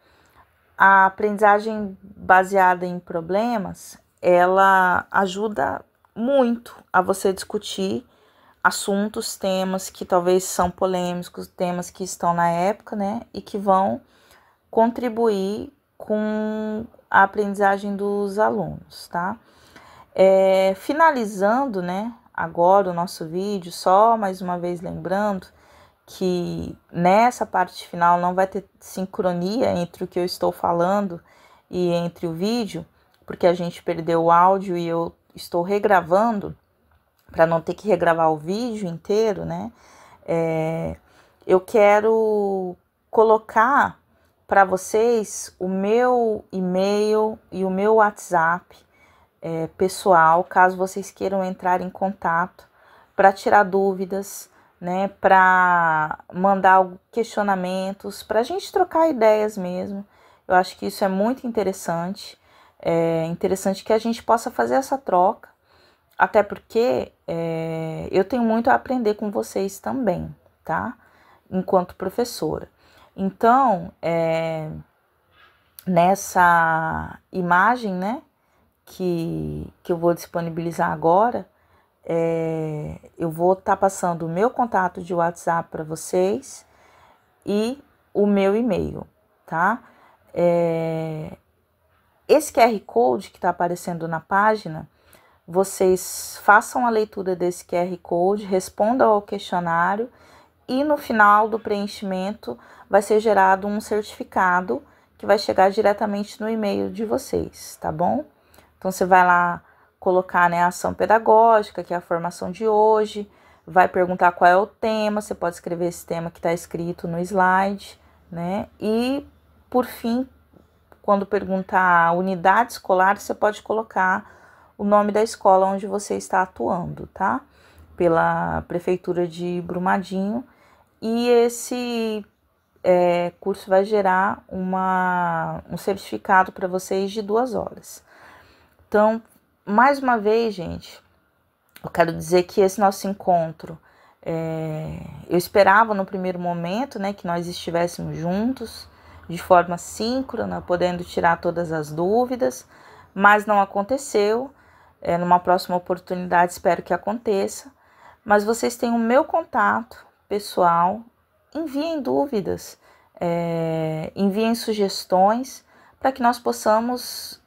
Speaker 2: a aprendizagem baseada em problemas, ela ajuda muito a você discutir assuntos, temas que talvez são polêmicos, temas que estão na época, né, e que vão contribuir com a aprendizagem dos alunos, tá? Finalizando, né, agora o nosso vídeo, só mais uma vez lembrando que nessa parte final não vai ter sincronia entre o que eu estou falando e entre o vídeo, porque a gente perdeu o áudio e eu estou regravando para não ter que regravar o vídeo inteiro, né? Eu quero colocar para vocês o meu e-mail e o meu WhatsApp pessoal, caso vocês queiram entrar em contato para tirar dúvidas, né, para mandar questionamentos, para a gente trocar ideias mesmo. Eu acho que isso é muito interessante. É interessante que a gente possa fazer essa troca, até porque eu tenho muito a aprender com vocês também, tá? Enquanto professora. Então, nessa imagem, né, que eu vou disponibilizar agora, eu vou estar passando o meu contato de WhatsApp para vocês e o meu e-mail, tá? Esse QR Code que está aparecendo na página, vocês façam a leitura desse QR Code, respondam ao questionário e no final do preenchimento vai ser gerado um certificado que vai chegar diretamente no e-mail de vocês, tá bom? Então, você vai lá colocar, né, a ação pedagógica, que é a formação de hoje, vai perguntar qual é o tema, você pode escrever esse tema que está escrito no slide, né? E, por fim, quando perguntar a unidade escolar, você pode colocar o nome da escola onde você está atuando, tá? Pela Prefeitura de Brumadinho. E esse curso vai gerar um certificado para vocês de 2 horas. Então, mais uma vez, gente, eu quero dizer que esse nosso encontro, eu esperava no primeiro momento, né, que nós estivéssemos juntos, de forma síncrona, podendo tirar todas as dúvidas, mas não aconteceu. Numa próxima oportunidade, espero que aconteça. Mas vocês têm o meu contato pessoal, enviem dúvidas, enviem sugestões para que nós possamos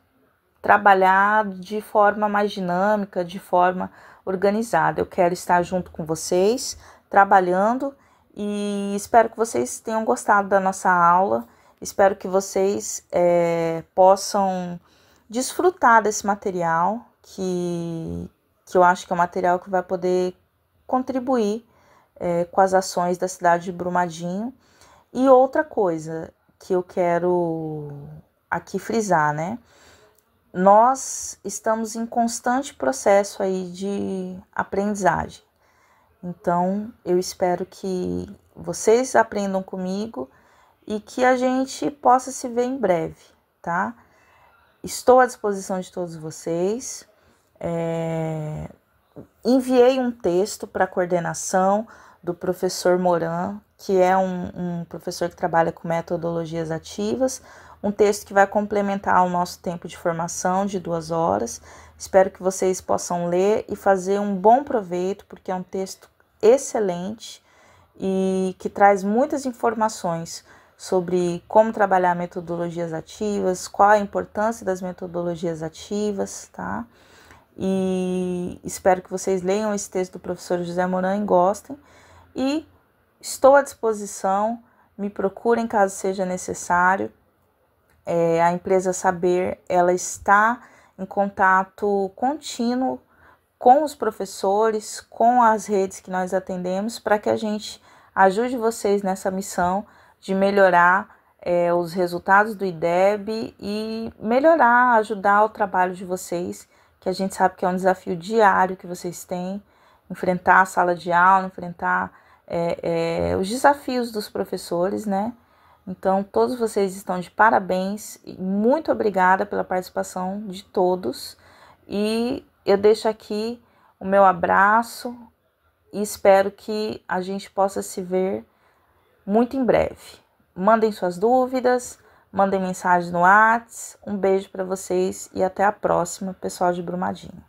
Speaker 2: trabalhar de forma mais dinâmica, de forma organizada. Eu quero estar junto com vocês, trabalhando, e espero que vocês tenham gostado da nossa aula. Espero que vocês possam desfrutar desse material, que eu acho que é um material que vai poder contribuir com as ações da cidade de Brumadinho. E outra coisa que eu quero aqui frisar, né? Nós estamos em constante processo aí de aprendizagem. Então, eu espero que vocês aprendam comigo e que a gente possa se ver em breve, tá? Estou à disposição de todos vocês. Enviei um texto para a coordenação do professor Moran, que é um professor que trabalha com metodologias ativas, um texto que vai complementar o nosso tempo de formação de 2 horas. Espero que vocês possam ler e fazer um bom proveito, porque é um texto excelente e que traz muitas informações sobre como trabalhar metodologias ativas, qual a importância das metodologias ativas, tá? E espero que vocês leiam esse texto do professor José Moran e gostem. E estou à disposição, me procurem caso seja necessário. A empresa Saber, ela está em contato contínuo com os professores, com as redes que nós atendemos, para que a gente ajude vocês nessa missão de melhorar os resultados do IDEB e melhorar, ajudar o trabalho de vocês, que a gente sabe que é um desafio diário que vocês têm, enfrentar a sala de aula, enfrentar os desafios dos professores, né? Então, todos vocês estão de parabéns e muito obrigada pela participação de todos. E eu deixo aqui o meu abraço e espero que a gente possa se ver muito em breve. Mandem suas dúvidas, mandem mensagem no WhatsApp. Um beijo para vocês e até a próxima, pessoal de Brumadinho.